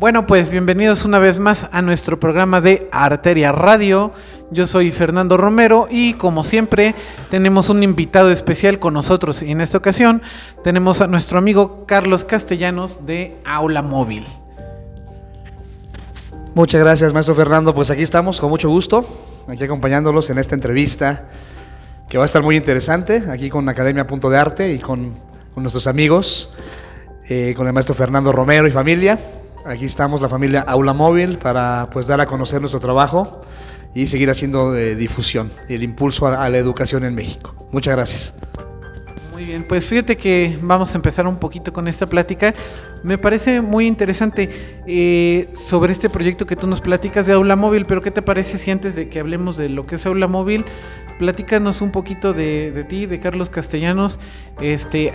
Bueno, pues bienvenidos una vez más a nuestro programa de Arteria Radio. Yo soy Fernando Romero y como siempre tenemos un invitado especial con nosotros. Y en esta ocasión tenemos a nuestro amigo Carlos Castellanos de Aula Móvil. Muchas gracias, maestro Fernando. Pues aquí estamos con mucho gusto, aquí acompañándolos en esta entrevista que va a estar muy interesante, aquí con Academia Punto de Arte y con nuestros amigos, con el maestro Fernando Romero y familia. Aquí estamos, la familia Aula Móvil, para pues dar a conocer nuestro trabajo y seguir haciendo difusión y el impulso a la educación en México. Muchas gracias. Muy bien, pues fíjate que vamos a empezar un poquito con esta plática. Me parece muy interesante sobre este proyecto que tú nos platicas de Aula Móvil, pero ¿qué te parece si antes de que hablemos de lo que es Aula Móvil, platícanos un poquito de ti, de Carlos Castellanos,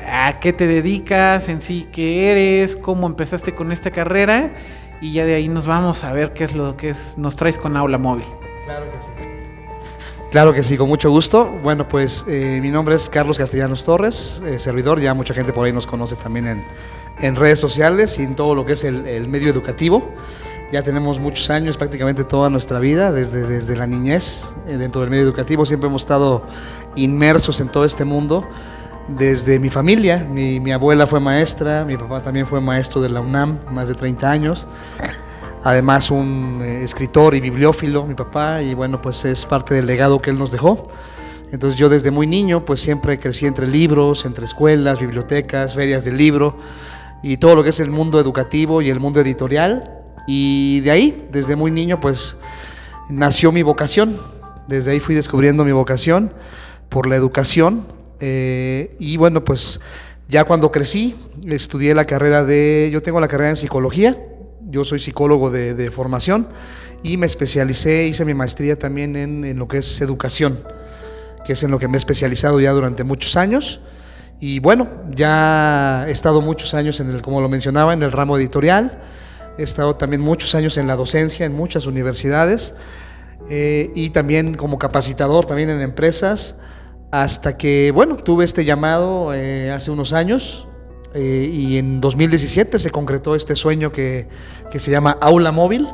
a qué te dedicas, en sí, qué eres, cómo empezaste con esta carrera, y ya de ahí nos vamos a ver qué es lo que nos traes con Aula Móvil. Claro que sí. Claro que sí, con mucho gusto. Bueno, pues mi nombre es Carlos Castellanos Torres, servidor. Ya mucha gente por ahí nos conoce también en redes sociales y en todo lo que es el medio educativo. Ya tenemos muchos años, prácticamente toda nuestra vida, desde la niñez, dentro del medio educativo. Siempre hemos estado inmersos en todo este mundo. Desde mi familia, mi abuela fue maestra, mi papá también fue maestro de la UNAM, más de 30 años. Además un escritor y bibliófilo, mi papá, y bueno, pues es parte del legado que él nos dejó. Entonces yo desde muy niño pues siempre crecí entre libros, entre escuelas, bibliotecas, ferias del libro y todo lo que es el mundo educativo y el mundo editorial. Y de ahí, desde muy niño pues nació mi vocación. Desde ahí fui descubriendo mi vocación por la educación y bueno, pues ya cuando crecí estudié yo tengo la carrera en psicología. Yo soy psicólogo de formación y me especialicé, hice mi maestría también en lo que es educación, que es en lo que me he especializado ya durante muchos años. Y bueno, ya he estado muchos años como lo mencionaba, en el ramo editorial. He estado también muchos años en la docencia en muchas universidades y también como capacitador también en empresas, hasta que, bueno, tuve este llamado hace unos años. Y en 2017 se concretó este sueño que se llama Aula Móvil,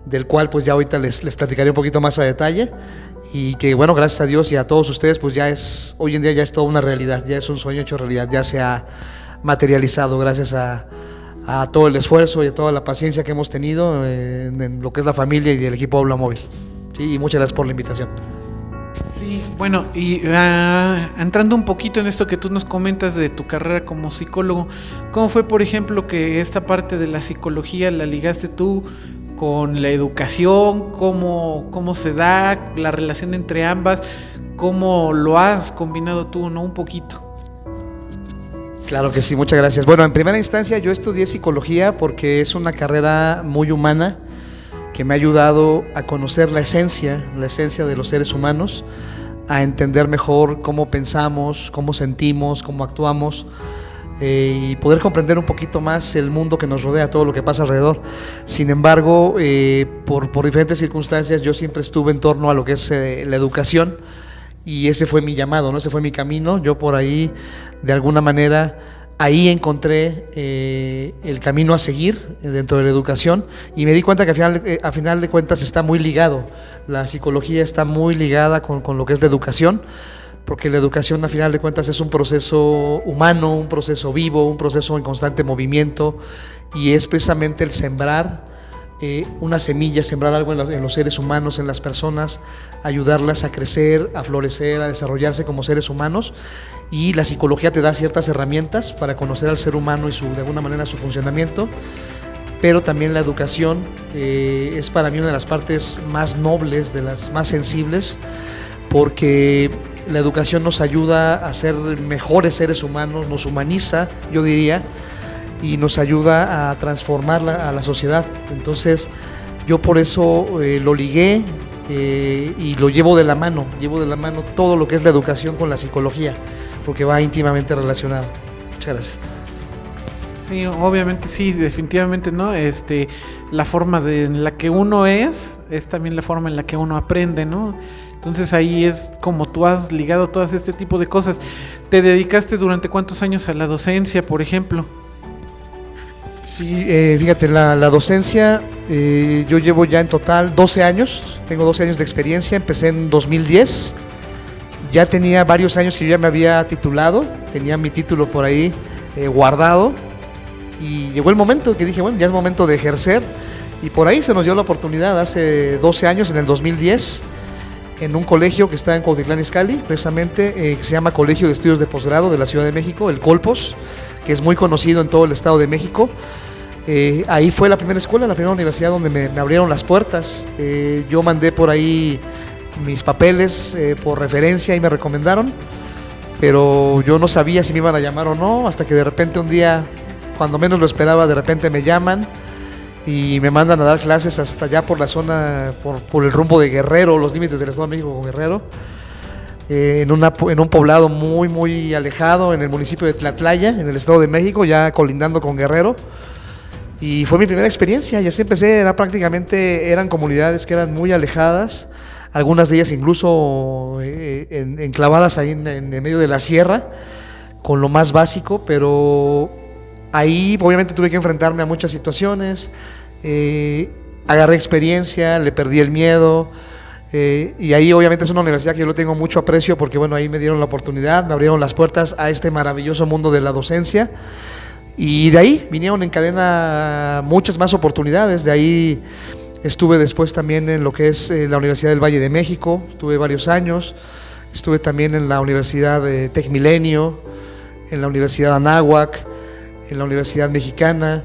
del cual pues ya ahorita les platicaré un poquito más a detalle, y que bueno, gracias a Dios y a todos ustedes pues hoy en día ya es toda una realidad, ya es un sueño hecho realidad, ya se ha materializado gracias a todo el esfuerzo y a toda la paciencia que hemos tenido en lo que es la familia y el equipo Aula Móvil. Sí, y muchas gracias por la invitación. Sí, bueno, y entrando un poquito en esto que tú nos comentas de tu carrera como psicólogo, ¿cómo fue, por ejemplo, que esta parte de la psicología la ligaste tú con la educación? ¿Cómo se da la relación entre ambas? ¿Cómo lo has combinado tú, no? Un poquito. Claro que sí, muchas gracias. Bueno, en primera instancia yo estudié psicología porque es una carrera muy humana, que me ha ayudado a conocer la esencia de los seres humanos, a entender mejor cómo pensamos, cómo sentimos, cómo actuamos y poder comprender un poquito más el mundo que nos rodea, todo lo que pasa alrededor. Sin embargo, por diferentes circunstancias yo siempre estuve en torno a lo que es la educación y ese fue mi llamado, ¿no? Ese fue mi camino. Yo por ahí, de alguna manera, ahí encontré el camino a seguir dentro de la educación y me di cuenta que a final de cuentas está muy ligado, la psicología está muy ligada con lo que es la educación, porque la educación a final de cuentas es un proceso humano, un proceso vivo, un proceso en constante movimiento y es precisamente el sembrar una semilla, sembrar algo en los seres humanos, en las personas, ayudarlas a crecer, a florecer, a desarrollarse como seres humanos. Y la psicología te da ciertas herramientas para conocer al ser humano y de alguna manera su funcionamiento, pero también la educación es para mí una de las partes más nobles, de las más sensibles, porque la educación nos ayuda a ser mejores seres humanos, nos humaniza, yo diría, y nos ayuda a transformar a la sociedad. Entonces yo por eso lo ligué y lo llevo de la mano todo lo que es la educación con la psicología, porque va íntimamente relacionado. Muchas gracias. Sí, obviamente sí, definitivamente, ¿no? La forma en la que uno es también la forma en la que uno aprende, ¿no? Entonces ahí es como tú has ligado todas este tipo de cosas. ¿Te dedicaste durante cuántos años a la docencia, por ejemplo? Sí, fíjate, la docencia, yo llevo ya en total 12 años, tengo 12 años de experiencia, empecé en 2010, ya tenía varios años que yo ya me había titulado, tenía mi título por ahí guardado, y llegó el momento que dije, bueno, ya es momento de ejercer, y por ahí se nos dio la oportunidad hace 12 años, en el 2010, en un colegio que está en Cuautitlán Izcalli, precisamente, que se llama Colegio de Estudios de Posgrado de la Ciudad de México, el Colpos, que es muy conocido en todo el Estado de México. Ahí fue la primera escuela, la primera universidad donde me abrieron las puertas. Yo mandé por ahí mis papeles por referencia y me recomendaron, pero yo no sabía si me iban a llamar o no, hasta que de repente un día, cuando menos lo esperaba, de repente me llaman y me mandan a dar clases hasta allá por la zona, por el rumbo de Guerrero, los límites del Estado de México con Guerrero, en un poblado muy alejado, en el municipio de Tlatlaya, en el Estado de México, ya colindando con Guerrero. Y fue mi primera experiencia, y así empecé. Eran comunidades que eran muy alejadas, algunas de ellas incluso enclavadas ahí en medio de la sierra, con lo más básico, pero ahí obviamente tuve que enfrentarme a muchas situaciones, agarré experiencia, le perdí el miedo, y ahí obviamente es una universidad que yo le tengo mucho aprecio, porque bueno, ahí me dieron la oportunidad, me abrieron las puertas a este maravilloso mundo de la docencia, y de ahí vinieron en cadena muchas más oportunidades. De ahí estuve después también en lo que es la Universidad del Valle de México, estuve varios años, estuve también en la Universidad de Tec Milenio, en la Universidad Anáhuac, en la Universidad Mexicana,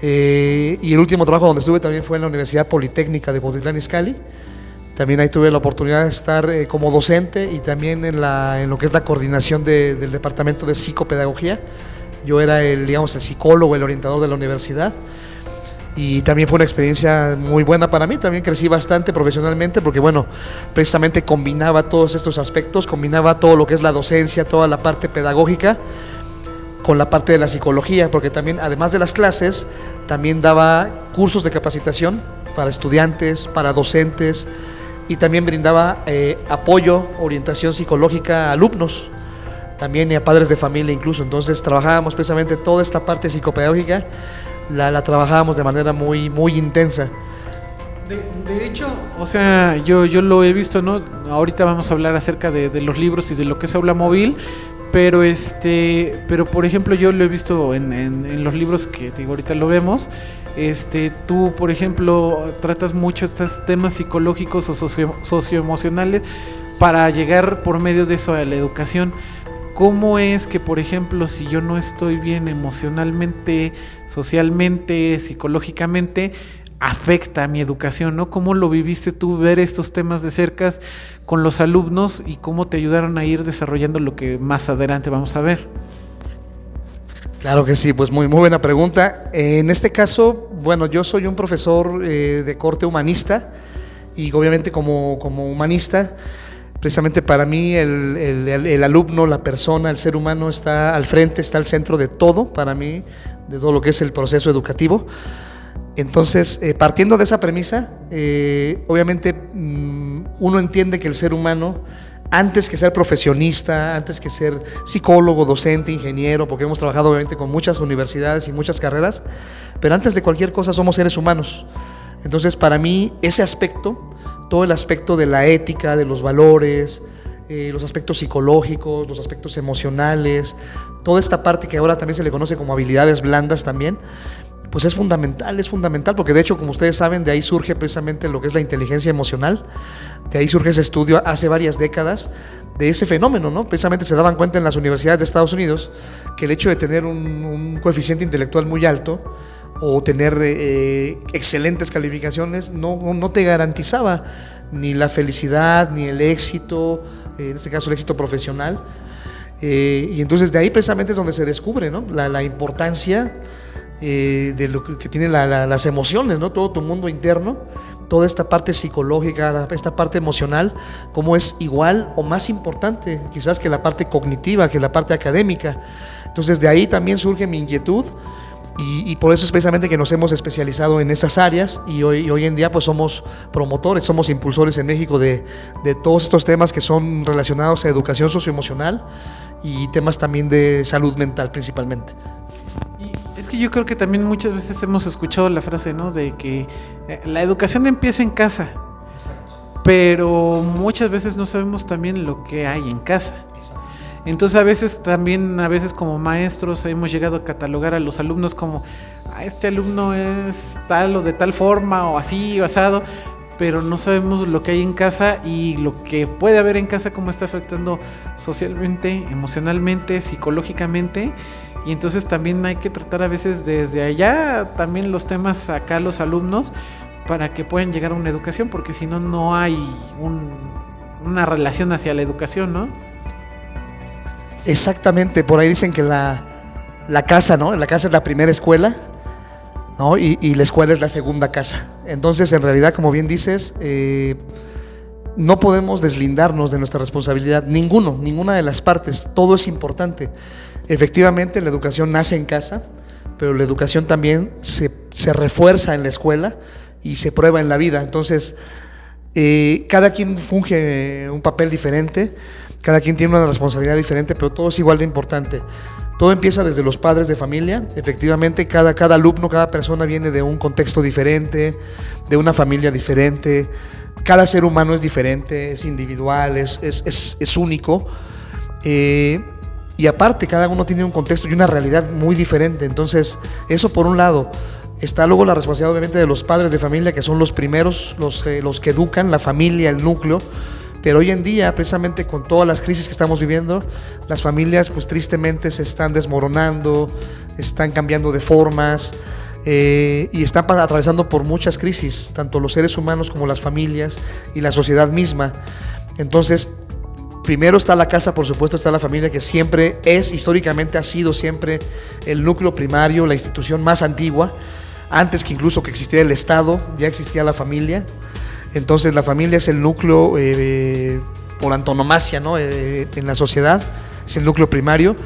y el último trabajo donde estuve también fue en la Universidad Politécnica de Cuautitlán Izcalli. También ahí tuve la oportunidad de estar como docente, y también en lo que es la coordinación del departamento de psicopedagogía. Yo era el psicólogo, el orientador de la universidad, y también fue una experiencia muy buena para mí. También crecí bastante profesionalmente, porque bueno, precisamente combinaba todos estos aspectos, combinaba todo lo que es la docencia, toda la parte pedagógica, con la parte de la psicología, porque también, además de las clases, también daba cursos de capacitación para estudiantes, para docentes, y también brindaba apoyo, orientación psicológica a alumnos, también y a padres de familia incluso. Entonces trabajábamos precisamente toda esta parte psicopedagógica, la trabajábamos de manera muy intensa. De hecho, o sea, yo lo he visto, ¿no? Ahorita vamos a hablar acerca de los libros y de lo que es Aula Móvil, pero por ejemplo, yo lo he visto en los libros que digo, ahorita lo vemos. Tú, por ejemplo, tratas mucho estos temas psicológicos o socioemocionales para llegar por medio de eso a la educación. ¿Cómo es que, por ejemplo, si yo no estoy bien emocionalmente, socialmente, psicológicamente, afecta a mi educación, ¿no? ¿Cómo lo viviste tú, ver estos temas de cerca con los alumnos, y cómo te ayudaron a ir desarrollando lo que más adelante vamos a ver? Claro que sí, pues muy buena pregunta. En este caso, bueno, yo soy un profesor de corte humanista, y obviamente como humanista, precisamente para mí el alumno, la persona, el ser humano está al frente, está al centro de todo, para mí, de todo lo que es el proceso educativo. Entonces, partiendo de esa premisa, obviamente uno entiende que el ser humano, antes que ser profesionista, antes que ser psicólogo, docente, ingeniero, porque hemos trabajado obviamente con muchas universidades y muchas carreras, pero antes de cualquier cosa somos seres humanos. Entonces, para mí, ese aspecto, todo el aspecto de la ética, de los valores, los aspectos psicológicos, los aspectos emocionales, toda esta parte que ahora también se le conoce como habilidades blandas también, pues es fundamental, porque de hecho, como ustedes saben, de ahí surge precisamente lo que es la inteligencia emocional, de ahí surge ese estudio hace varias décadas de ese fenómeno, ¿no? Precisamente se daban cuenta en las universidades de Estados Unidos que el hecho de tener un coeficiente intelectual muy alto, o tener excelentes calificaciones, no te garantizaba ni la felicidad, ni el éxito, en este caso el éxito profesional, y entonces de ahí precisamente es donde se descubre, ¿no? la importancia de lo que tienen las emociones, ¿no? Todo tu mundo interno, toda esta parte psicológica, esta parte emocional, cómo es igual o más importante quizás que la parte cognitiva, que la parte académica. Entonces de ahí también surge mi inquietud, y por eso es precisamente que nos hemos especializado en esas áreas, y hoy en día pues somos promotores, somos impulsores en México de todos estos temas que son relacionados a educación socioemocional y temas también de salud mental principalmente. Y es que yo creo que también muchas veces hemos escuchado la frase, ¿no? De que la educación empieza en casa. Exacto. Pero muchas veces no sabemos también lo que hay en casa. Exacto. Entonces a veces como maestros hemos llegado a catalogar a los alumnos como este alumno es tal o de tal forma o así basado, pero no sabemos lo que hay en casa y lo que puede haber en casa, cómo está afectando socialmente, emocionalmente, psicológicamente. Y entonces también hay que tratar a veces desde allá también los temas acá a los alumnos para que puedan llegar a una educación, porque si no, no hay una relación hacia la educación, ¿no? Exactamente, por ahí dicen que la casa, ¿no? La casa es la primera escuela, ¿no? Y la escuela es la segunda casa. Entonces, en realidad, como bien dices, no podemos deslindarnos de nuestra responsabilidad, ninguna de las partes, todo es importante. Efectivamente, la educación nace en casa, pero la educación también se refuerza en la escuela y se prueba en la vida. Entonces, cada quien funge un papel diferente, cada quien tiene una responsabilidad diferente, pero todo es igual de importante. Todo empieza desde los padres de familia. Efectivamente, cada alumno, cada persona viene de un contexto diferente, de una familia diferente. Cada ser humano es diferente, es individual, es único. Y aparte, cada uno tiene un contexto y una realidad muy diferente. Entonces, eso por un lado. Está luego la responsabilidad, obviamente, de los padres de familia, que son los primeros, los que educan, la familia, el núcleo. Pero hoy en día, precisamente con todas las crisis que estamos viviendo, las familias pues tristemente se están desmoronando, están cambiando de formas y están atravesando por muchas crisis, tanto los seres humanos como las familias y la sociedad misma. Entonces, primero está la casa, por supuesto, está la familia, que siempre históricamente ha sido siempre el núcleo primario, la institución más antigua. Antes que incluso que existiera el Estado, ya existía la familia. Entonces la familia es el núcleo por antonomasia, ¿no? En la sociedad, es el núcleo primario,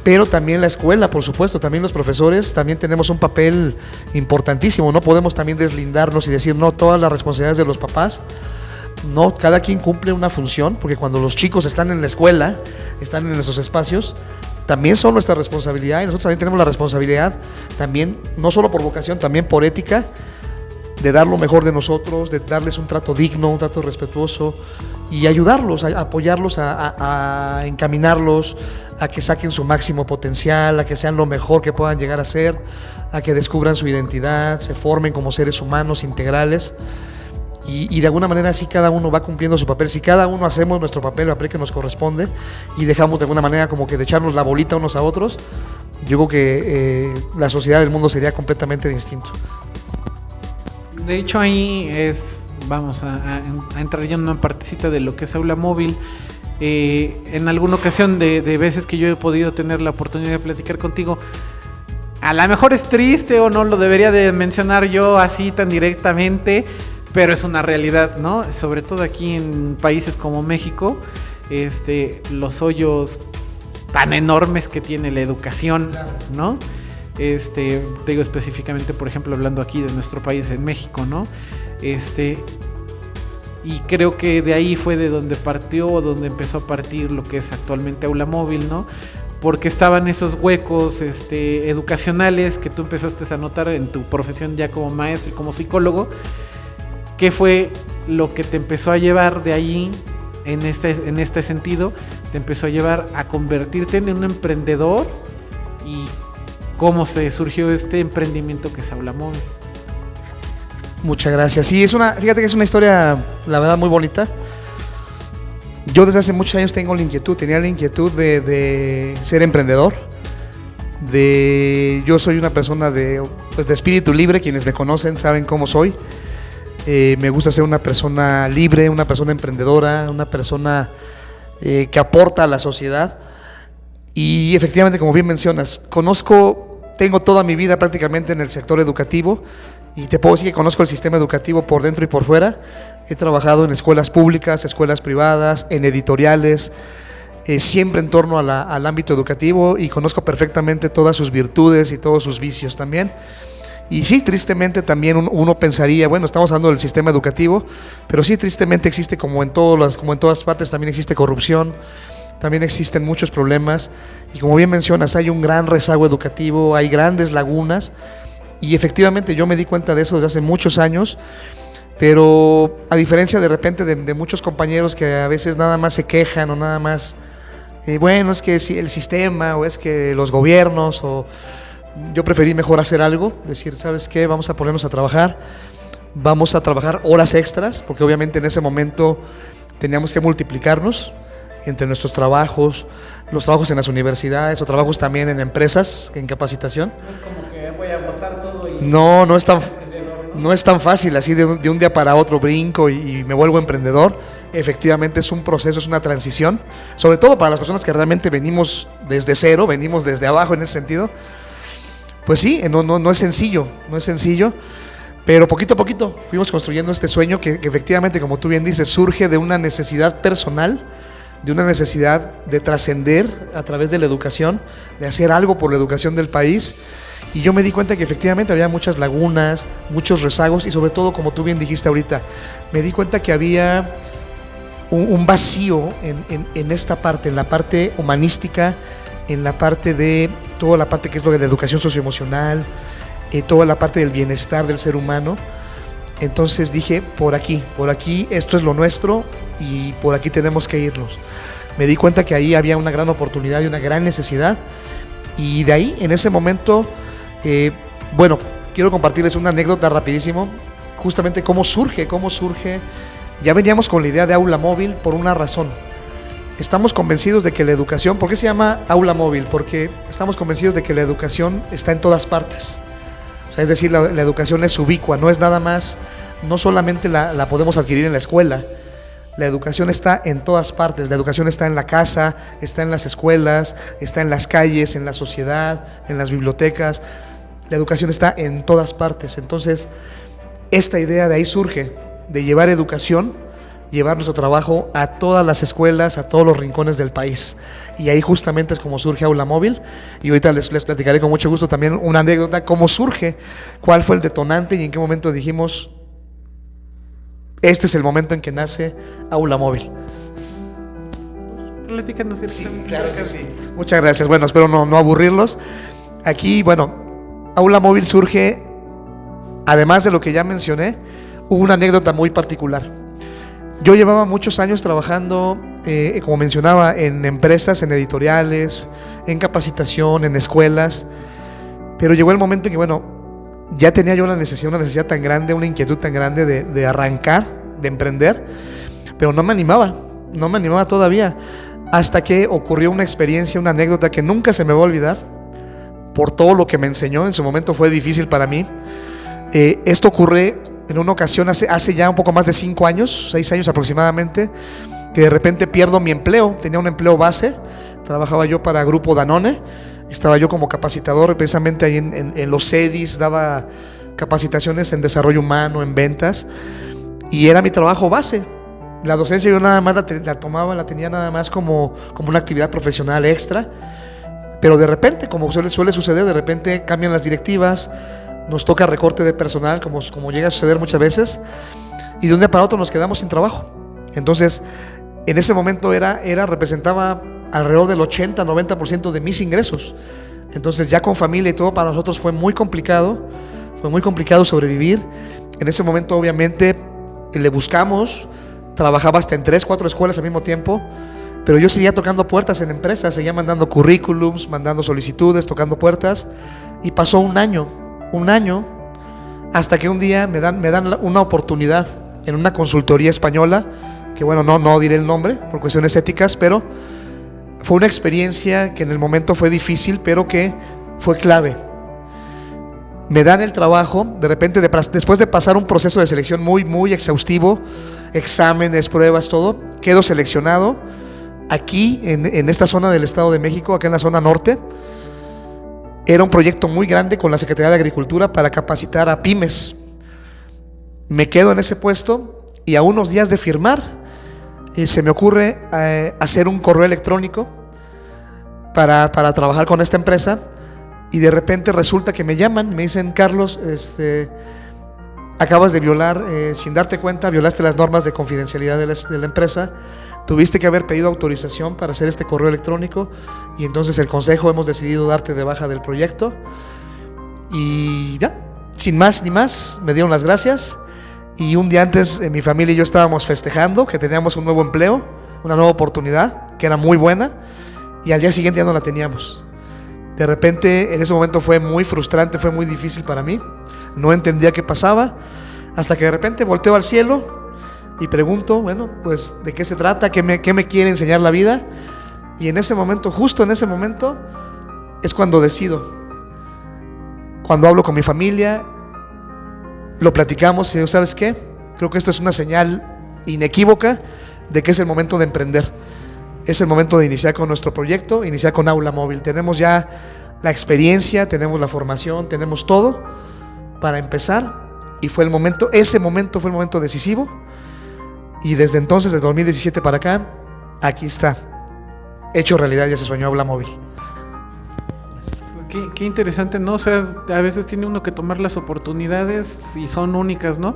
pero también la escuela, por supuesto, también los profesores, también tenemos un papel importantísimo. No podemos también deslindarnos y decir, no, todas las responsabilidades de los papás. No, cada quien cumple una función, porque cuando los chicos están en la escuela, están en esos espacios, también son nuestra responsabilidad, y nosotros también tenemos la responsabilidad, también, no solo por vocación, también por ética, de dar lo mejor de nosotros, de darles un trato digno, un trato respetuoso y ayudarlos, a apoyarlos, a encaminarlos a que saquen su máximo potencial, a que sean lo mejor que puedan llegar a ser, a que descubran su identidad, se formen como seres humanos integrales y de alguna manera así cada uno va cumpliendo su papel. Si cada uno hacemos nuestro papel, el papel que nos corresponde y dejamos de alguna manera como que de echarnos la bolita unos a otros, yo creo que la sociedad del mundo sería completamente distinto. De hecho ahí vamos a entrar ya en una partecita de lo que es Aula Móvil. En alguna ocasión de veces que yo he podido tener la oportunidad de platicar contigo, a lo mejor es triste o no lo debería de mencionar yo así tan directamente, pero es una realidad, ¿no? Sobre todo aquí en países como México, los hoyos tan enormes que tiene la educación, ¿no? Te digo específicamente, por ejemplo, hablando aquí de nuestro país, en México, ¿no? Y creo que de ahí fue de donde partió o donde empezó a partir lo que es actualmente Aula Móvil, ¿no? Porque estaban esos huecos educacionales que tú empezaste a notar en tu profesión ya como maestro y como psicólogo. ¿Qué fue lo que te empezó a llevar de ahí, en este sentido? Te empezó a llevar a convertirte en un emprendedor. ¿Y cómo se surgió este emprendimiento que es Aula Móvil? Muchas gracias. Sí, fíjate que es una historia, la verdad, muy bonita. Yo desde hace muchos años tenía la inquietud de ser emprendedor. Yo soy una persona de espíritu libre. Quienes me conocen saben cómo soy. Me gusta ser una persona libre, una persona emprendedora, una persona que aporta a la sociedad. Y efectivamente, como bien mencionas, tengo toda mi vida prácticamente en el sector educativo y te puedo decir que conozco el sistema educativo por dentro y por fuera. He trabajado en escuelas públicas, escuelas privadas, en editoriales, siempre en torno al ámbito educativo, y conozco perfectamente todas sus virtudes y todos sus vicios también. Y sí, tristemente también uno pensaría, bueno, estamos hablando del sistema educativo, pero sí, tristemente existe, como en todas partes, también existe corrupción, también existen muchos problemas y como bien mencionas, hay un gran rezago educativo, hay grandes lagunas y efectivamente yo me di cuenta de eso desde hace muchos años, pero a diferencia de repente de muchos compañeros que a veces nada más se quejan o nada más, bueno, es que el sistema o es que los gobiernos, o yo preferí mejor hacer algo, decir, ¿sabes qué? Vamos a ponernos a trabajar, vamos a trabajar horas extras, porque obviamente en ese momento teníamos que multiplicarnos entre nuestros trabajos, los trabajos en las universidades o trabajos también en empresas, en capacitación. No es como que voy a botar todo y... No es tan fácil así de un día para otro brinco y me vuelvo emprendedor. Efectivamente es un proceso, es una transición, sobre todo para las personas que realmente venimos desde cero, venimos desde abajo en ese sentido. Pues sí, no es sencillo, pero poquito a poquito fuimos construyendo este sueño que efectivamente, como tú bien dices, surge de una necesidad personal, de una necesidad de trascender a través de la educación, de hacer algo por la educación del país. Y yo me di cuenta que efectivamente había muchas lagunas, muchos rezagos y sobre todo, como tú bien dijiste ahorita, me di cuenta que había un vacío en esta parte, en la parte humanística, en la parte de toda la parte que es lo de la educación socioemocional, toda la parte del bienestar del ser humano. Entonces dije, por aquí, esto es lo nuestro y por aquí tenemos que irnos. Me di cuenta que ahí había una gran oportunidad y una gran necesidad y de ahí, en ese momento, bueno, quiero compartirles una anécdota rapidísimo, justamente cómo surge. Ya veníamos con la idea de aula móvil por una razón. Estamos convencidos de que la educación, ¿por qué se llama aula móvil? Porque estamos convencidos de que la educación está en todas partes. O sea, es decir, la educación es ubicua, no es nada más, no solamente la podemos adquirir en la escuela. La educación está en todas partes, la educación está en la casa, está en las escuelas, está en las calles, en la sociedad, en las bibliotecas. La educación está en todas partes. Entonces, esta idea de ahí surge, de llevar educación, llevar nuestro trabajo a todas las escuelas, a todos los rincones del país. Y ahí justamente es como surge Aula Móvil. Y ahorita les platicaré con mucho gusto también una anécdota, cómo surge, cuál fue el detonante y en qué momento dijimos, este es el momento en que nace Aula Móvil. Platícanos. Sí, claro que sí. Muchas gracias. Bueno, espero no aburrirlos. Aquí, bueno, Aula Móvil surge, además de lo que ya mencioné, hubo una anécdota muy particular. Yo llevaba muchos años trabajando, como mencionaba, en empresas, en editoriales, en capacitación, en escuelas, pero llegó el momento en que, bueno, ya tenía yo una necesidad tan grande, una inquietud tan grande de arrancar, de emprender, pero no me animaba todavía, hasta que ocurrió una experiencia, una anécdota que nunca se me va a olvidar, por todo lo que me enseñó. En su momento fue difícil para mí. Esto ocurre en una ocasión hace ya un poco más de 5 años, 6 años aproximadamente, que de repente pierdo mi empleo. Tenía un empleo base, trabajaba yo para Grupo Danone, estaba yo como capacitador precisamente ahí en los CEDIs, daba capacitaciones en desarrollo humano, en ventas, y era mi trabajo base. La docencia yo nada más la tenía nada más como una actividad profesional extra, pero de repente, como suele suceder, de repente cambian las directivas, nos toca recorte de personal, como llega a suceder muchas veces, y de un día para otro nos quedamos sin trabajo. Entonces, en ese momento representaba alrededor del 80-90% de mis ingresos. Entonces, ya con familia y todo, para nosotros fue muy complicado sobrevivir. En ese momento, obviamente, le buscamos, trabajaba hasta en 3-4 escuelas al mismo tiempo, pero yo seguía tocando puertas en empresas, seguía mandando currículums, mandando solicitudes, tocando puertas, y pasó un año, hasta que un día me dan una oportunidad en una consultoría española, que bueno, no diré el nombre por cuestiones éticas, pero fue una experiencia que en el momento fue difícil, pero que fue clave. Me dan el trabajo, de repente, después de pasar un proceso de selección muy exhaustivo, exámenes, pruebas, todo, quedo seleccionado aquí en esta zona del Estado de México, acá en la zona norte. Era un proyecto muy grande con la Secretaría de Agricultura para capacitar a pymes. Me quedo en ese puesto y a unos días de firmar se me ocurre hacer un correo electrónico para trabajar con esta empresa, y de repente resulta que me llaman, me dicen: Carlos, acabas de violar, sin darte cuenta, violaste las normas de confidencialidad de la empresa, tuviste que haber pedido autorización para hacer este correo electrónico y entonces el consejo hemos decidido darte de baja del proyecto. Y ya, sin más ni más, me dieron las gracias y un día antes mi familia y yo estábamos festejando que teníamos un nuevo empleo, una nueva oportunidad que era muy buena, y al día siguiente ya no la teníamos. De repente, en ese momento fue muy frustrante, fue muy difícil para mí, no entendía qué pasaba, hasta que de repente volteo al cielo y pregunto, bueno, pues ¿de qué se trata? ¿Qué me quiere enseñar la vida? Y en ese momento, justo en ese momento, es cuando decido. Cuando hablo con mi familia, lo platicamos y digo, ¿sabes qué? Creo que esto es una señal inequívoca de que es el momento de emprender. Es el momento de iniciar con nuestro proyecto, iniciar con Aula Móvil. Tenemos ya la experiencia, tenemos la formación, tenemos todo para empezar. Y fue el momento, ese momento fue el momento decisivo. Y desde entonces, desde 2017 para acá, aquí está, hecho realidad, ya se soñó Aula Móvil. Qué interesante, ¿no? O sea, a veces tiene uno que tomar las oportunidades y son únicas, ¿no?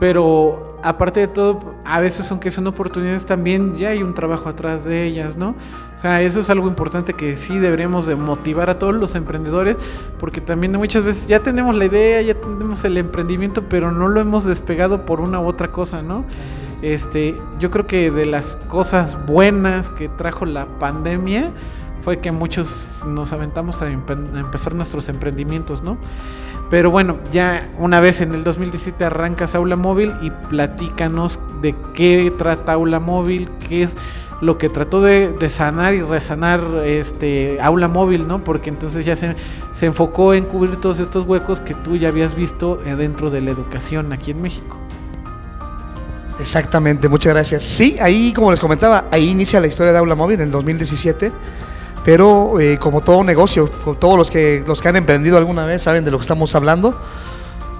Pero aparte de todo, a veces aunque son oportunidades también ya hay un trabajo atrás de ellas, ¿no? O sea, eso es algo importante que sí deberíamos de motivar a todos los emprendedores, porque también muchas veces ya tenemos la idea, ya tenemos el emprendimiento, pero no lo hemos despegado por una u otra cosa, ¿no? Yo creo que de las cosas buenas que trajo la pandemia fue que muchos nos aventamos a empezar nuestros emprendimientos, ¿no? Pero bueno, ya una vez en el 2017 arrancas Aula Móvil y platícanos de qué trata Aula Móvil, qué es lo que trató de sanar y resanar Aula Móvil, ¿no? Porque entonces ya se enfocó en cubrir todos estos huecos que tú ya habías visto dentro de la educación aquí en México. Exactamente, muchas gracias. Sí, ahí como les comentaba, ahí inicia la historia de Aula Móvil en el 2017. Pero como todo negocio, como todos los que han emprendido alguna vez saben de lo que estamos hablando.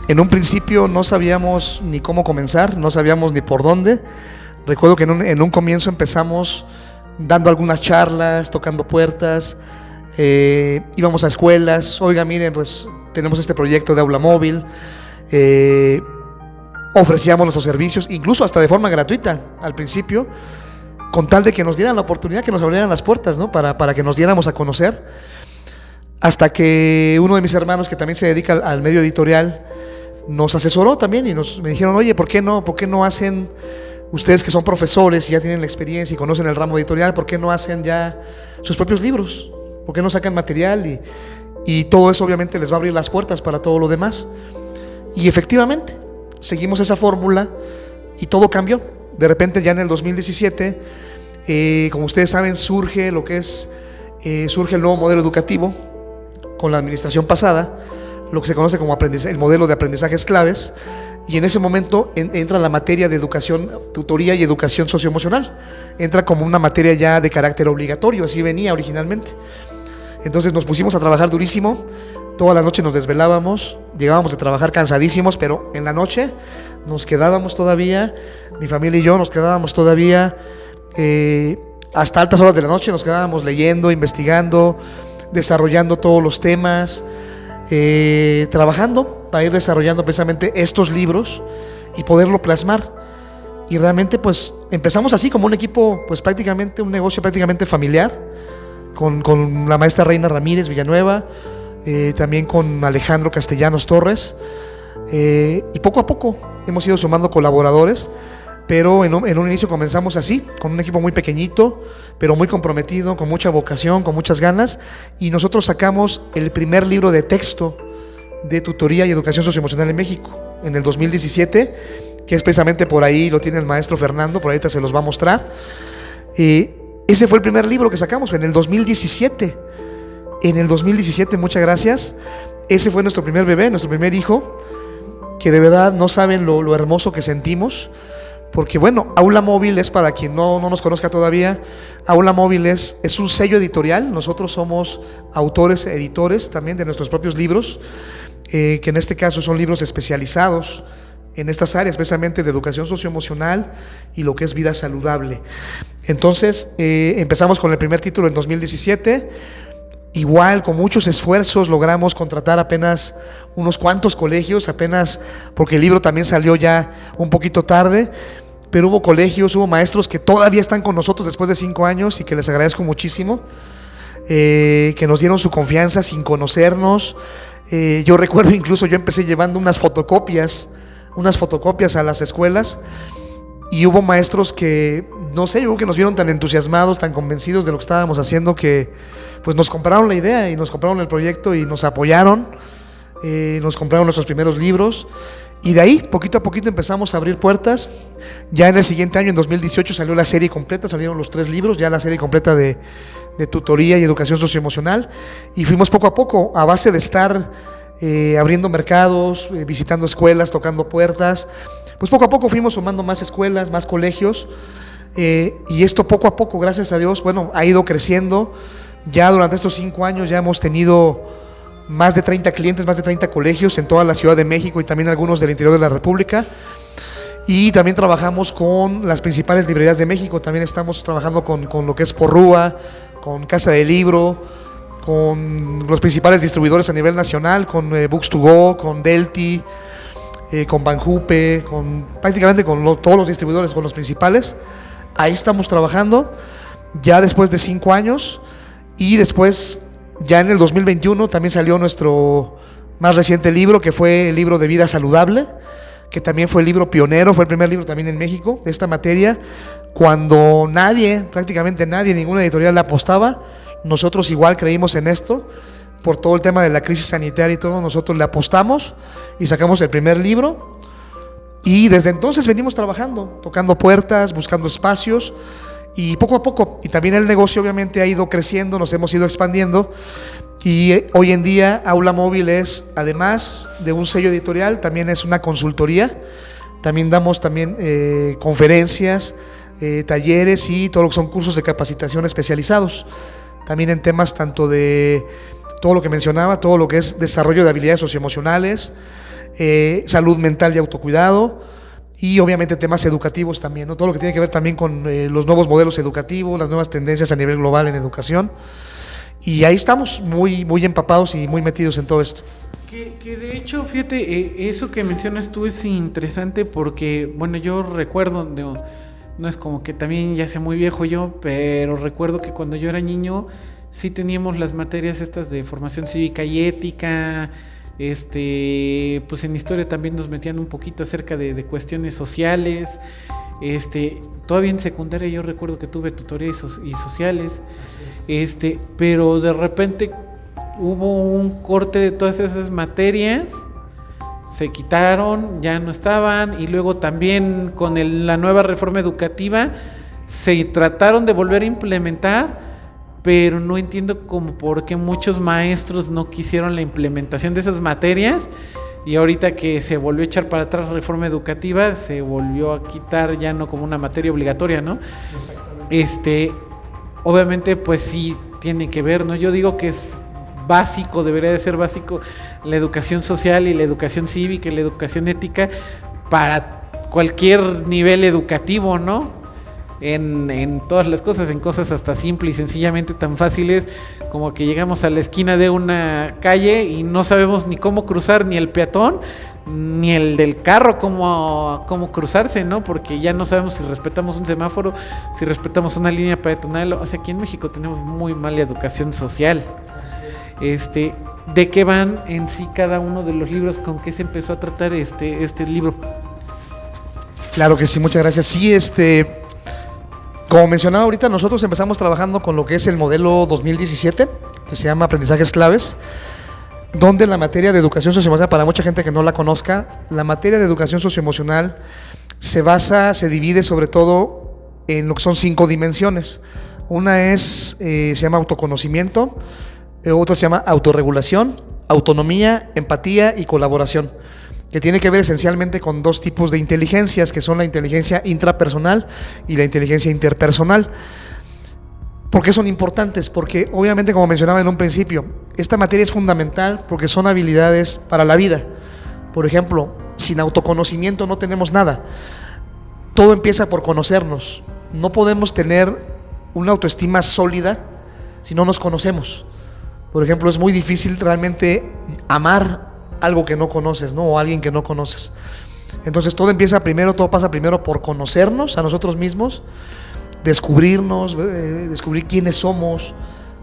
En un principio no sabíamos ni cómo comenzar, no sabíamos ni por dónde. Recuerdo que en un comienzo empezamos dando algunas charlas, tocando puertas, íbamos a escuelas. Oiga, miren, pues tenemos este proyecto de Aula Móvil. Ofrecíamos nuestros servicios, incluso hasta de forma gratuita al principio, con tal de que nos dieran la oportunidad, que nos abrieran las puertas, ¿no? Para que nos diéramos a conocer, hasta que uno de mis hermanos, que también se dedica al medio editorial, nos asesoró también y me dijeron, oye, ¿por qué no hacen, ustedes que son profesores y ya tienen la experiencia y conocen el ramo editorial, ¿por qué no hacen ya sus propios libros? ¿Por qué no sacan material? Y todo eso obviamente les va a abrir las puertas para todo lo demás. Y efectivamente, seguimos esa fórmula y todo cambió. De repente ya en el 2017, como ustedes saben, surge el nuevo modelo educativo con la administración pasada, lo que se conoce como el modelo de aprendizajes claves, y en ese momento entra la materia de educación, tutoría y educación socioemocional, entra como una materia ya de carácter obligatorio, así venía originalmente. Entonces nos pusimos a trabajar durísimo, toda la noche nos desvelábamos, llegábamos a trabajar cansadísimos, pero en la noche nos quedábamos todavía, mi familia y yo nos quedábamos todavía hasta altas horas de la noche, nos quedábamos leyendo, investigando, desarrollando todos los temas, trabajando para ir desarrollando precisamente estos libros y poderlo plasmar. Y realmente pues empezamos así como un equipo, pues prácticamente un negocio prácticamente familiar, con la maestra Reina Ramírez Villanueva, también con Alejandro Castellanos Torres, y poco a poco hemos ido sumando colaboradores, pero en un inicio comenzamos así, con un equipo muy pequeñito, pero muy comprometido, con mucha vocación, con muchas ganas, y nosotros sacamos el primer libro de texto de tutoría y educación socioemocional en México en el 2017, que es precisamente por ahí, lo tiene el maestro Fernando, por ahorita se los va a mostrar. Ese fue el primer libro que sacamos en el 2017. En el 2017, muchas gracias. Ese fue nuestro primer bebé, nuestro primer hijo, que de verdad no saben lo hermoso que sentimos. Porque bueno, Aula Móvil es, para quien no nos conozca todavía, Aula Móvil es un sello editorial. Nosotros somos autores, editores también de nuestros propios libros, que en este caso son libros especializados en estas áreas, especialmente de educación socioemocional y lo que es vida saludable. Entonces empezamos con el primer título en 2017. Igual, con muchos esfuerzos logramos contratar apenas unos cuantos colegios, apenas porque el libro también salió ya un poquito tarde, pero hubo colegios, hubo maestros que todavía están con nosotros después de 5 años y que les agradezco muchísimo, que nos dieron su confianza sin conocernos. Yo recuerdo incluso, yo empecé llevando unas fotocopias a las escuelas, y hubo maestros que, no sé, yo creo que nos vieron tan entusiasmados, tan convencidos de lo que estábamos haciendo, que pues nos compraron la idea y nos compraron el proyecto y nos apoyaron, nos compraron nuestros primeros libros, y de ahí poquito a poquito empezamos a abrir puertas. Ya en el siguiente año, en 2018, salió la serie completa, salieron los 3 libros, ya la serie completa de tutoría y educación socioemocional, y fuimos poco a poco, a base de estar abriendo mercados, visitando escuelas, tocando puertas, pues poco a poco fuimos sumando más escuelas, más colegios, y esto poco a poco, gracias a Dios, bueno, ha ido creciendo. Ya durante estos 5 años ya hemos tenido más de 30 clientes, más de 30 colegios en toda la Ciudad de México y también algunos del interior de la República. Y también trabajamos con las principales librerías de México. También estamos trabajando con lo que es Porrúa, con Casa del Libro, con los principales distribuidores a nivel nacional, con Books2Go, con Delti, con Banjupe, prácticamente con todos los distribuidores, con los principales. Ahí estamos trabajando ya después de 5 años. Y después, ya en el 2021, también salió nuestro más reciente libro, que fue el libro de Vida Saludable, que también fue el libro pionero, fue el primer libro también en México de esta materia, cuando prácticamente nadie, ninguna editorial le apostaba. Nosotros igual creímos en esto, por todo el tema de la crisis sanitaria y todo, nosotros le apostamos y sacamos el primer libro, y desde entonces venimos trabajando, tocando puertas, buscando espacios, y poco a poco, y también el negocio obviamente ha ido creciendo, nos hemos ido expandiendo, y hoy en día Aula Móvil es, además de un sello editorial, también es una consultoría. También damos conferencias, talleres y todo lo que son cursos de capacitación especializados, también en temas tanto de todo lo que mencionaba, todo lo que es desarrollo de habilidades socioemocionales, salud mental y autocuidado, y obviamente temas educativos también, ¿no? Todo lo que tiene que ver también con los nuevos modelos educativos, las nuevas tendencias a nivel global en educación. Y ahí estamos muy, muy empapados y muy metidos en todo esto. Que de hecho, fíjate, eso que mencionas tú es interesante porque, bueno, yo recuerdo, no es como que también ya sea muy viejo yo, pero recuerdo que cuando yo era niño sí teníamos las materias estas de formación cívica y ética. Pues en historia también nos metían un poquito acerca de cuestiones sociales. Todavía en secundaria yo recuerdo que tuve tutoría y sociales. Pero de repente hubo un corte de todas esas materias, se quitaron, ya no estaban, y luego también con la nueva reforma educativa se trataron de volver a implementar, pero no entiendo como por qué muchos maestros no quisieron la implementación de esas materias, y ahorita que se volvió a echar para atrás la reforma educativa, se volvió a quitar ya no como una materia obligatoria, ¿no? Exactamente. Obviamente pues sí tiene que ver, ¿no? Yo digo que es básico, debería de ser básico la educación social y la educación cívica y la educación ética para cualquier nivel educativo, ¿no? En todas las cosas, en cosas hasta simples y sencillamente tan fáciles como que llegamos a la esquina de una calle y no sabemos ni cómo cruzar, ni el peatón ni el del carro cómo cruzarse, ¿no? Porque ya no sabemos si respetamos un semáforo, si respetamos una línea peatonal. O sea, aquí en México tenemos muy mala educación social. ¿De qué van en sí cada uno de los libros? ¿Con qué se empezó a tratar este libro? Claro que sí, muchas gracias. Sí, como mencionaba ahorita, nosotros empezamos trabajando con lo que es el modelo 2017, que se llama Aprendizajes Claves, donde la materia de educación socioemocional, para mucha gente que no la conozca, la materia de educación socioemocional se divide sobre todo en lo que son 5 dimensiones. Una se llama autoconocimiento, otra se llama autorregulación, autonomía, empatía y colaboración, que tiene que ver esencialmente con 2 tipos de inteligencias, que son la inteligencia intrapersonal y la inteligencia interpersonal. ¿Por qué son importantes? Porque obviamente, como mencionaba en un principio, esta materia es fundamental porque son habilidades para la vida. Por ejemplo, sin autoconocimiento no tenemos nada. Todo empieza por conocernos. No podemos tener una autoestima sólida si no nos conocemos. Por ejemplo, es muy difícil realmente amar algo que no conoces, ¿no? O alguien que no conoces. Entonces todo pasa primero por conocernos a nosotros mismos, descubrirnos, descubrir quiénes somos,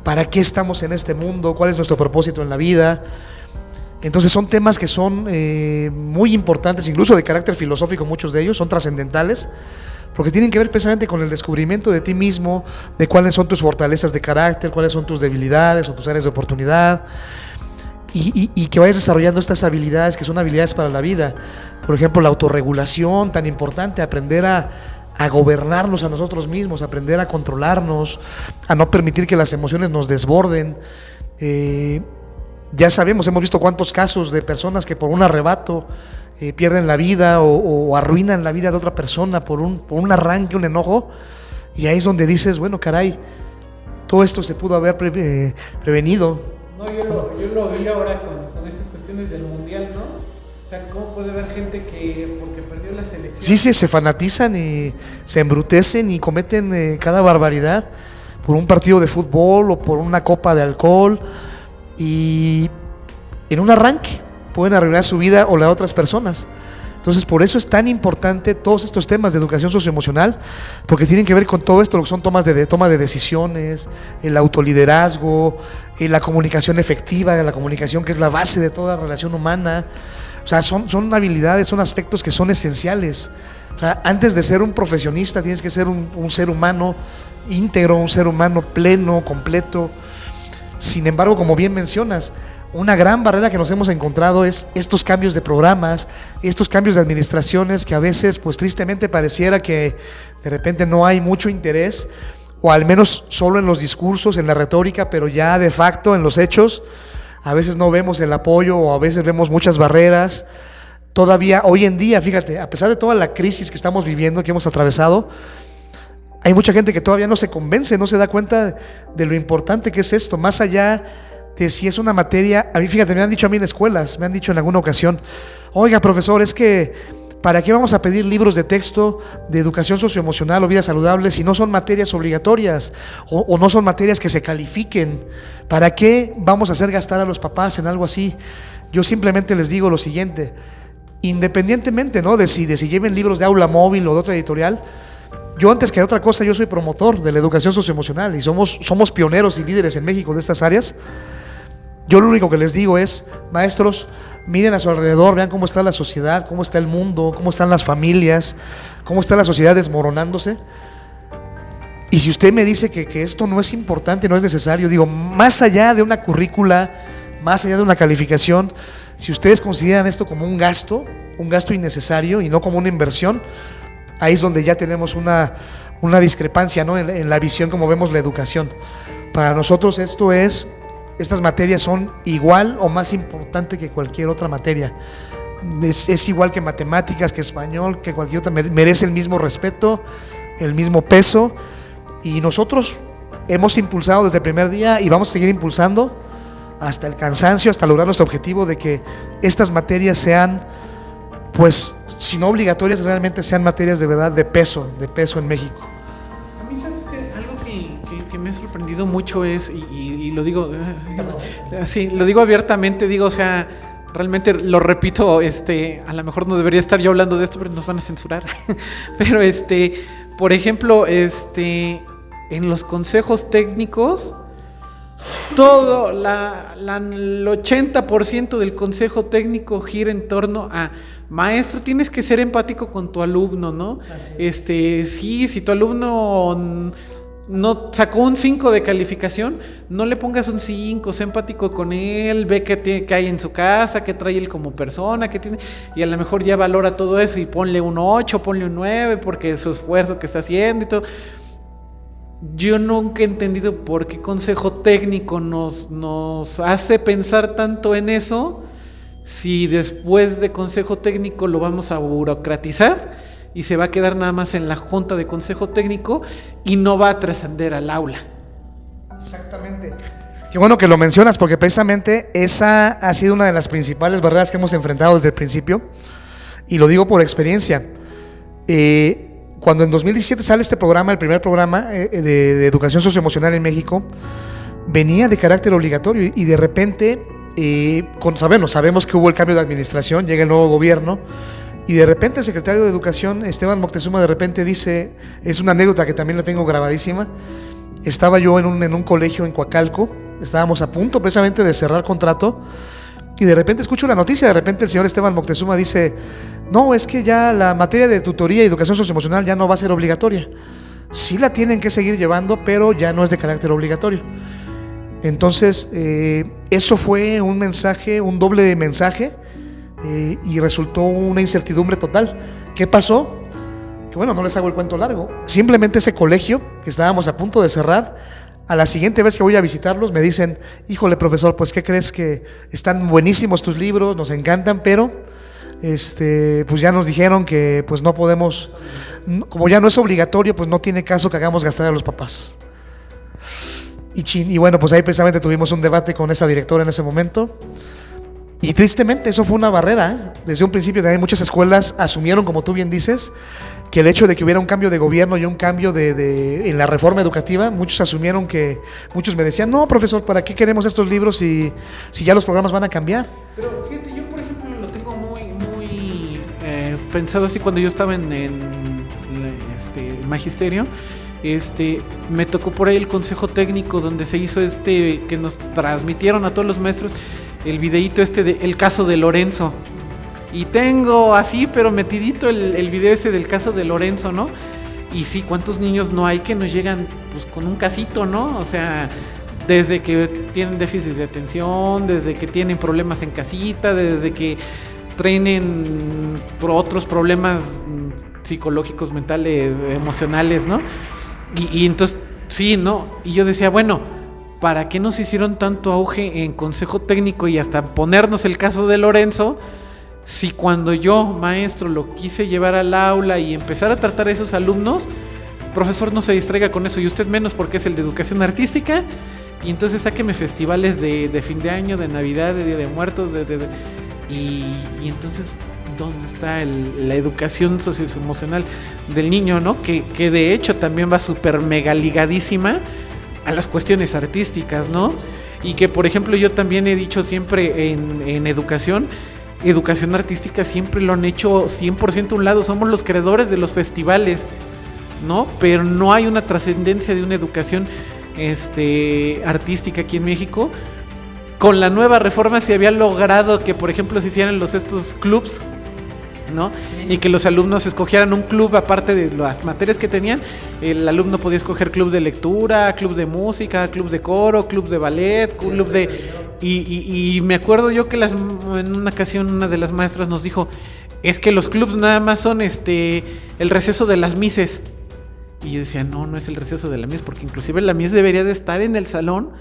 para qué estamos en este mundo, cuál es nuestro propósito en la vida. Entonces son temas que son muy importantes, incluso de carácter filosófico, muchos de ellos son trascendentales, porque tienen que ver precisamente con el descubrimiento de ti mismo, de cuáles son tus fortalezas de carácter, cuáles son tus debilidades o tus áreas de oportunidad, y que vayas desarrollando estas habilidades que son habilidades para la vida. Por ejemplo, la autorregulación, tan importante, aprender a gobernarnos a nosotros mismos, aprender a controlarnos, a no permitir que las emociones nos desborden. Ya sabemos, hemos visto cuántos casos de personas que por un arrebato pierden la vida o arruinan la vida de otra persona por un arranque, un enojo, y ahí es donde dices, bueno, caray, todo esto se pudo haber prevenido. No, yo lo vi ahora con estas cuestiones del mundial, ¿no? O sea, ¿cómo puede haber gente que porque perdió la selección? Sí, se fanatizan y se embrutecen y cometen cada barbaridad por un partido de fútbol o por una copa de alcohol, y en un arranque pueden arruinar su vida o la de otras personas. Entonces, por eso es tan importante todos estos temas de educación socioemocional, porque tienen que ver con todo esto, lo que son toma de decisiones, el autoliderazgo, la comunicación efectiva, la comunicación que es la base de toda relación humana. O sea, son habilidades, son aspectos que son esenciales. O sea, antes de ser un profesionista tienes que ser un ser humano íntegro, un ser humano pleno, completo. Sin embargo, como bien mencionas, una gran barrera que nos hemos encontrado es estos cambios de programas, estos cambios de administraciones que a veces, pues tristemente pareciera que de repente no hay mucho interés, o al menos solo en los discursos, en la retórica, pero ya de facto en los hechos a veces no vemos el apoyo, o a veces vemos muchas barreras. Todavía hoy en día, fíjate, a pesar de toda la crisis que estamos viviendo, que hemos atravesado, hay mucha gente que todavía no se convence, no se da cuenta de lo importante que es esto, más allá de si es una materia. A mí, fíjate, me han dicho a mí en escuelas, me han dicho en alguna ocasión, oiga, profesor, es que ¿para qué vamos a pedir libros de texto de educación socioemocional o vida saludable si no son materias obligatorias o no son materias que se califiquen? ¿Para qué vamos a hacer gastar a los papás en algo así? Yo simplemente les digo lo siguiente, independientemente, ¿no?, de si lleven libros de aula móvil o de otra editorial, yo antes que otra cosa, yo soy promotor de la educación socioemocional y somos pioneros y líderes en México de estas áreas. Yo lo único que les digo es, maestros, miren a su alrededor, vean cómo está la sociedad, cómo está el mundo, cómo están las familias, cómo está la sociedad desmoronándose. Y si usted me dice que esto no es importante, no es necesario, digo, más allá de una currícula, más allá de una calificación, si ustedes consideran esto como un gasto innecesario y no como una inversión, ahí es donde ya tenemos una discrepancia, ¿no?, en la visión como vemos la educación. Para nosotros estas materias son igual o más importante que cualquier otra materia. Es igual que matemáticas, que español, que cualquier otra, merece el mismo respeto, el mismo peso, y nosotros hemos impulsado desde el primer día y vamos a seguir impulsando hasta el cansancio, hasta lograr nuestro objetivo de que estas materias sean, pues, si no obligatorias, realmente sean materias de verdad de peso en México. A mí, ¿sabes qué? Algo que me ha sorprendido mucho es, y lo digo así, lo digo abiertamente, digo, o sea, realmente lo repito, a lo mejor no debería estar yo hablando de esto, pero nos van a censurar. Pero por ejemplo, en los consejos técnicos, todo el 80% del consejo técnico gira en torno a: maestro, tienes que ser empático con tu alumno, ¿no? Sí, si tu alumno no sacó un 5 de calificación, no le pongas un 5, sé empático con él, ve qué hay en su casa, qué trae él como persona, qué tiene, y a lo mejor ya valora todo eso y ponle un 8, ponle un 9, porque su esfuerzo que está haciendo y todo. Yo nunca he entendido por qué consejo técnico nos hace pensar tanto en eso, si después de consejo técnico lo vamos a burocratizar y se va a quedar nada más en la junta de consejo técnico y no va a trascender al aula. Exactamente. Qué bueno que lo mencionas, porque precisamente esa ha sido una de las principales barreras que hemos enfrentado desde el principio, y lo digo por experiencia. Cuando en 2017 sale este programa, el primer programa de educación socioemocional en México, venía de carácter obligatorio, y de repente sabemos que hubo el cambio de administración, llega el nuevo gobierno, Y de repente el secretario de Educación, Esteban Moctezuma, de repente dice, es una anécdota que también la tengo grabadísima, estaba yo en un colegio en Coacalco, estábamos a punto precisamente de cerrar contrato, y de repente escucho la noticia, de repente el señor Esteban Moctezuma dice, no, es que ya la materia de tutoría y educación socioemocional ya no va a ser obligatoria. Sí la tienen que seguir llevando, pero ya no es de carácter obligatorio. Entonces, eso fue un mensaje, un doble mensaje, y resultó una incertidumbre total. ¿Qué pasó? Que bueno, no les hago el cuento largo. Simplemente ese colegio, que estábamos a punto de cerrar, a la siguiente vez que voy a visitarlos me dicen, híjole profesor, pues ¿qué crees? Que están buenísimos tus libros, nos encantan, pero pues ya nos dijeron que pues no podemos, como ya no es obligatorio, pues no tiene caso que hagamos gastar a los papás. Y bueno, pues ahí precisamente tuvimos un debate con esa directora en ese momento. Y tristemente eso fue una barrera, ¿eh? Desde un principio también muchas escuelas asumieron, como tú bien dices, que el hecho de que hubiera un cambio de gobierno y un cambio en la reforma educativa, muchos me decían, no profesor, ¿para qué queremos estos libros si ya los programas van a cambiar? Pero fíjate, yo por ejemplo lo tengo muy pensado así cuando yo estaba en magisterio. Me tocó por ahí el consejo técnico donde se hizo que nos transmitieron a todos los maestros el videíto de el caso de Lorenzo. Y tengo así, pero metidito el video del caso de Lorenzo, ¿no? Y sí, ¿cuántos niños no hay que nos llegan pues con un casito, ¿no? O sea, desde que tienen déficit de atención, desde que tienen problemas en casita, desde que traen por otros problemas psicológicos, mentales, emocionales, ¿no? Y entonces, sí, ¿no? Y yo decía, bueno, ¿para qué nos hicieron tanto auge en consejo técnico y hasta ponernos el caso de Lorenzo? Si cuando yo, maestro, lo quise llevar al aula y empezar a tratar a esos alumnos, profesor, no se distraiga con eso, y usted menos porque es el de educación artística, y entonces sáqueme festivales de fin de año, de Navidad, de Día de Muertos, y entonces, ¿dónde está la educación socioemocional del niño, ¿no? Que de hecho también va súper mega ligadísima a las cuestiones artísticas, ¿no? Y que, por ejemplo, yo también he dicho siempre en educación artística siempre lo han hecho 100% a un lado, somos los creadores de los festivales, ¿no? Pero no hay una trascendencia de una educación artística aquí en México. Con la nueva reforma se había logrado que, por ejemplo, se hicieran estos clubs, ¿no? Sí. Y que los alumnos escogieran un club aparte de las materias que tenían. El alumno podía escoger club de lectura, club de música, club de coro, club de ballet, club de... Y me acuerdo yo que en una ocasión una de las maestras nos dijo, es que los clubs nada más son el receso de las mises. Y yo decía, no es el receso de la mies, porque inclusive la mies debería de estar en el salón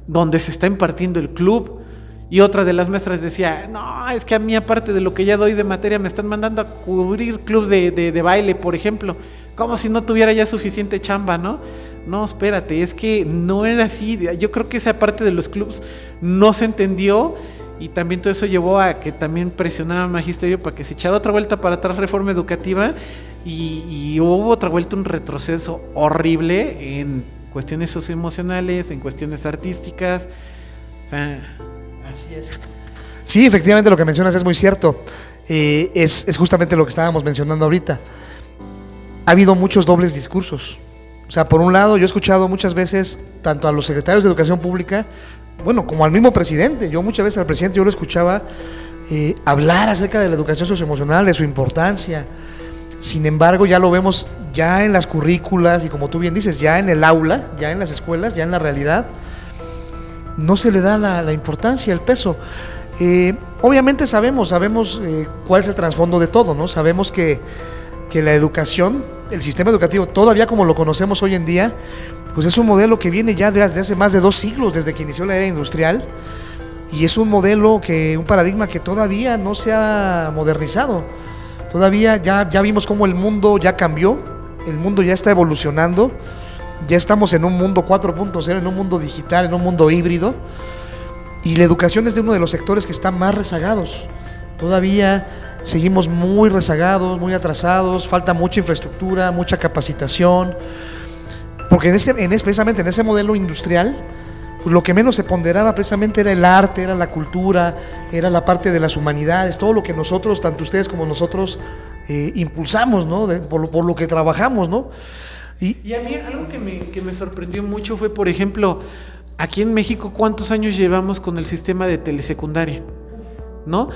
donde se está impartiendo el club. Y otra de las maestras decía, no, es que a mí aparte de lo que ya doy de materia me están mandando a cubrir club de baile, por ejemplo, como si no tuviera ya suficiente chamba, ¿no? No, espérate, es que no era así. Yo creo que esa parte de los clubs no se entendió, y también todo eso llevó a que también presionara al magisterio para que se echara otra vuelta para atrás reforma educativa, y hubo otra vuelta, un retroceso horrible en cuestiones socioemocionales, en cuestiones artísticas, o sea... Así es. Sí, efectivamente lo que mencionas es muy cierto. Es justamente lo que estábamos mencionando ahorita. Ha habido muchos dobles discursos. O sea, por un lado, yo he escuchado muchas veces tanto a los secretarios de Educación Pública, bueno, como al mismo presidente. Yo muchas veces al presidente yo lo escuchaba hablar acerca de la educación socioemocional, de su importancia. Sin embargo, ya lo vemos ya en las currículas y, como tú bien dices, ya en el aula, ya en las escuelas, ya en la realidad. No se le da la importancia, el peso. Obviamente sabemos cuál es el trasfondo de todo, ¿no? Sabemos que la educación, el sistema educativo, todavía como lo conocemos hoy en día, pues es un modelo que viene ya desde hace más de 2 siglos, desde que inició la era industrial, y es un modelo un paradigma que todavía no se ha modernizado. Todavía ya vimos cómo el mundo ya cambió, el mundo ya está evolucionando. Ya estamos en un mundo 4.0, en un mundo digital, en un mundo híbrido, y la educación es de uno de los sectores que están más rezagados. Todavía seguimos muy rezagados, muy atrasados, falta mucha infraestructura, mucha capacitación, porque precisamente en ese modelo industrial, pues lo que menos se ponderaba precisamente era el arte, era la cultura, era la parte de las humanidades, todo lo que nosotros, tanto ustedes como nosotros, impulsamos, ¿no? Por lo que trabajamos, ¿no? Y a mí algo que me sorprendió mucho fue, por ejemplo, aquí en México, ¿cuántos años llevamos con el sistema de telesecundaria? ¿No?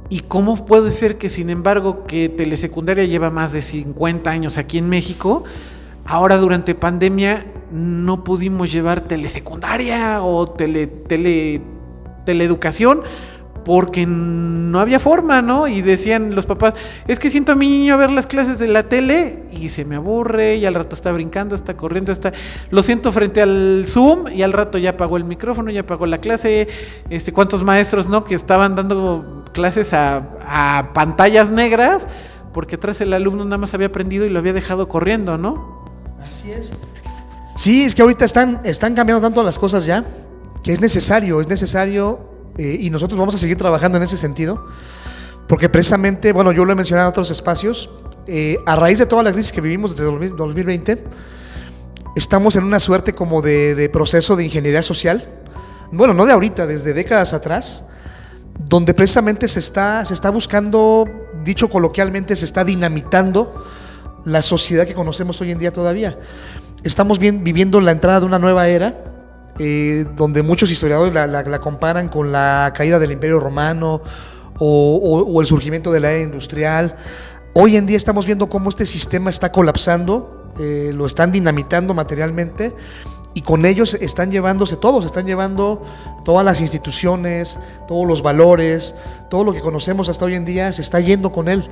¿Y cómo puede ser que, sin embargo, que telesecundaria lleva más de 50 años aquí en México, ahora durante pandemia no pudimos llevar telesecundaria o teleeducación? Porque no había forma, ¿no? Y decían los papás, es que siento a mi niño a ver las clases de la tele y se me aburre y al rato está brincando, está corriendo, lo siento frente al Zoom y al rato ya apagó el micrófono, ya apagó la clase. ¿Cuántos maestros, no? Que estaban dando clases a pantallas negras porque atrás el alumno nada más había aprendido y lo había dejado corriendo, ¿no? Así es. Sí, es que ahorita están cambiando tanto las cosas ya, que es necesario, y nosotros vamos a seguir trabajando en ese sentido, porque precisamente, bueno, yo lo he mencionado en otros espacios, a raíz de toda la crisis que vivimos desde 2020, estamos en una suerte como de proceso de ingeniería social, bueno, no de ahorita, desde décadas atrás, donde precisamente se está buscando, dicho coloquialmente, se está dinamitando la sociedad que conocemos hoy en día todavía. Estamos viviendo la entrada de una nueva era, donde muchos historiadores la comparan con la caída del Imperio Romano o el surgimiento de la era industrial. Hoy en día estamos viendo cómo este sistema está colapsando, lo están dinamitando materialmente, y con ellos están llevando todas las instituciones, todos los valores, todo lo que conocemos hasta hoy en día se está yendo con él.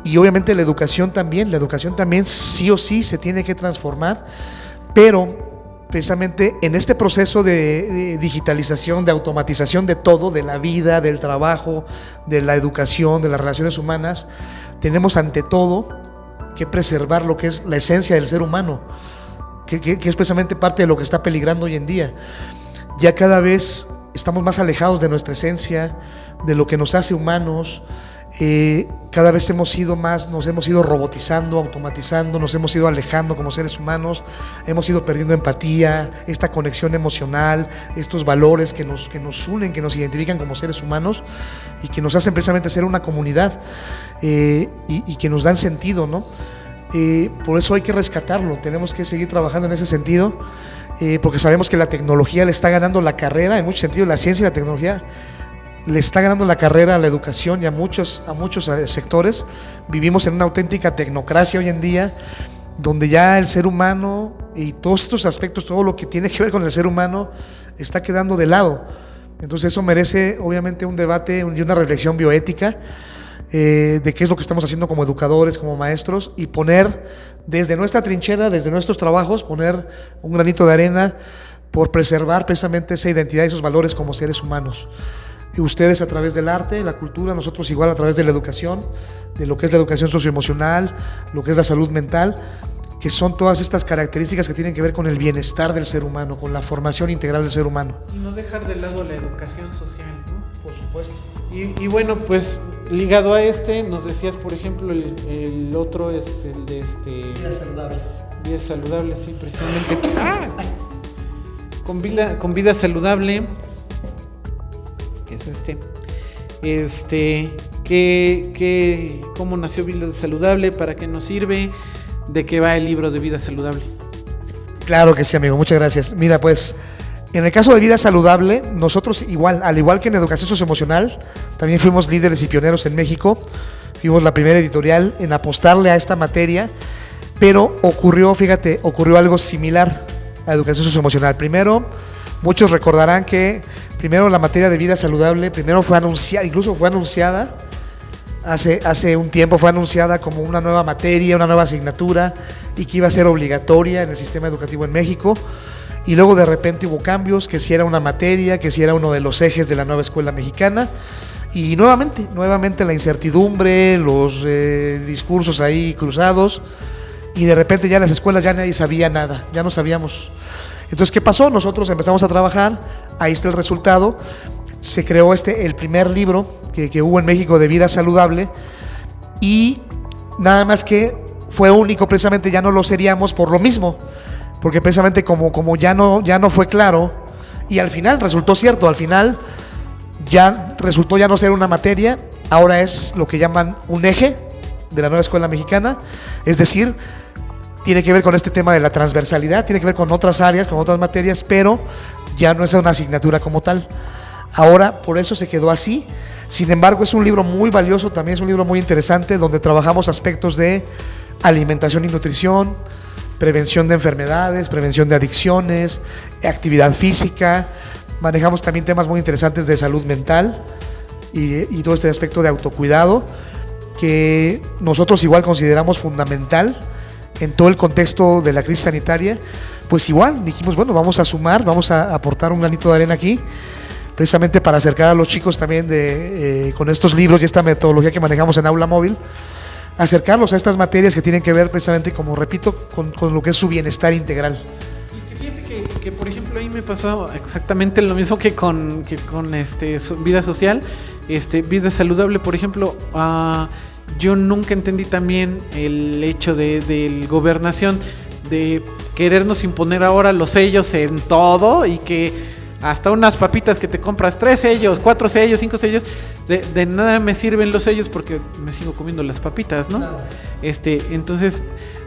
Y obviamente la educación también sí o sí se tiene que transformar, pero precisamente en este proceso de digitalización, de automatización de todo, de la vida, del trabajo, de la educación, de las relaciones humanas, tenemos ante todo que preservar lo que es la esencia del ser humano, que es precisamente parte de lo que está peligrando hoy en día. Ya cada vez estamos más alejados de nuestra esencia, de lo que nos hace humanos. Cada vez nos hemos ido robotizando, automatizando, nos hemos ido alejando como seres humanos, hemos ido perdiendo empatía, esta conexión emocional, estos valores que nos unen, que nos identifican como seres humanos y que nos hacen precisamente ser una comunidad, y que nos dan sentido, ¿no? Por eso hay que rescatarlo, tenemos que seguir trabajando en ese sentido, porque sabemos que la tecnología le está ganando la carrera, en muchos sentidos la ciencia y la tecnología le está ganando la carrera a la educación y a muchos sectores. Vivimos en una auténtica tecnocracia hoy en día, donde ya el ser humano y todos estos aspectos, todo lo que tiene que ver con el ser humano, está quedando de lado. Entonces eso merece obviamente un debate y una reflexión bioética, de qué es lo que estamos haciendo como educadores, como maestros, y poner desde nuestra trinchera, desde nuestros trabajos, poner un granito de arena por preservar precisamente esa identidad y esos valores como seres humanos. Ustedes a través del arte, la cultura, nosotros igual a través de la educación, de lo que es la educación socioemocional, lo que es la salud mental, que son todas estas características que tienen que ver con el bienestar del ser humano, con la formación integral del ser humano. Y no dejar de lado la educación social, ¿no? Por supuesto. Y bueno, pues ligado a nos decías, por ejemplo, el otro es el de Vida saludable. Vida saludable, sí, precisamente. Con vida saludable. ¿Qué es cómo nació Vida Saludable? ¿Para qué nos sirve? ¿De qué va el libro de Vida Saludable? Claro que sí, amigo, muchas gracias. Mira, pues, en el caso de Vida Saludable, nosotros al igual que en educación socioemocional, también fuimos líderes y pioneros en México. Fuimos la primera editorial en apostarle a esta materia, pero ocurrió algo similar a educación socioemocional. Primero, muchos recordarán que la materia de vida saludable fue anunciada hace un tiempo, fue anunciada como una nueva materia, una nueva asignatura, y que iba a ser obligatoria en el sistema educativo en México. Y luego de repente hubo cambios, que si era una materia, que si era uno de los ejes de la nueva escuela mexicana, y nuevamente la incertidumbre, los discursos ahí cruzados, y de repente ya en las escuelas ya nadie sabía nada, ya no sabíamos. Entonces, ¿qué pasó? Nosotros empezamos a trabajar, ahí está el resultado. Se creó el primer libro que hubo en México de Vida Saludable, y nada más que fue único, precisamente ya no lo seríamos por lo mismo. porque precisamente como ya no fue claro, y al final resultó cierto, al final ya resultó ya no ser una materia, ahora es lo que llaman un eje de la nueva escuela mexicana, es decir, tiene que ver con este tema de la transversalidad, tiene que ver con otras áreas, con otras materias, pero ya no es una asignatura como tal. Ahora por eso se quedó así. Sin embargo, es un libro muy valioso, también es un libro muy interesante, donde trabajamos aspectos de alimentación y nutrición, prevención de enfermedades, prevención de adicciones, actividad física. Manejamos también temas muy interesantes de salud mental y todo este aspecto de autocuidado, que nosotros igual consideramos fundamental en todo el contexto de la crisis sanitaria. Pues igual dijimos, bueno, vamos a sumar, vamos a aportar un granito de arena aquí, precisamente para acercar a los chicos también con estos libros y esta metodología que manejamos en Aula Móvil, acercarlos a estas materias que tienen que ver precisamente, como repito, con lo que es su bienestar integral. Y fíjate que por ejemplo ahí me pasó exactamente lo mismo que con vida social, vida saludable, por ejemplo. Yo nunca entendí también el hecho de gobernación, de querernos imponer ahora los sellos en todo, y que hasta unas papitas que te compras 3 sellos, 4 sellos, 5 sellos, de nada me sirven los sellos porque me sigo comiendo las papitas, ¿no? Claro. Entonces,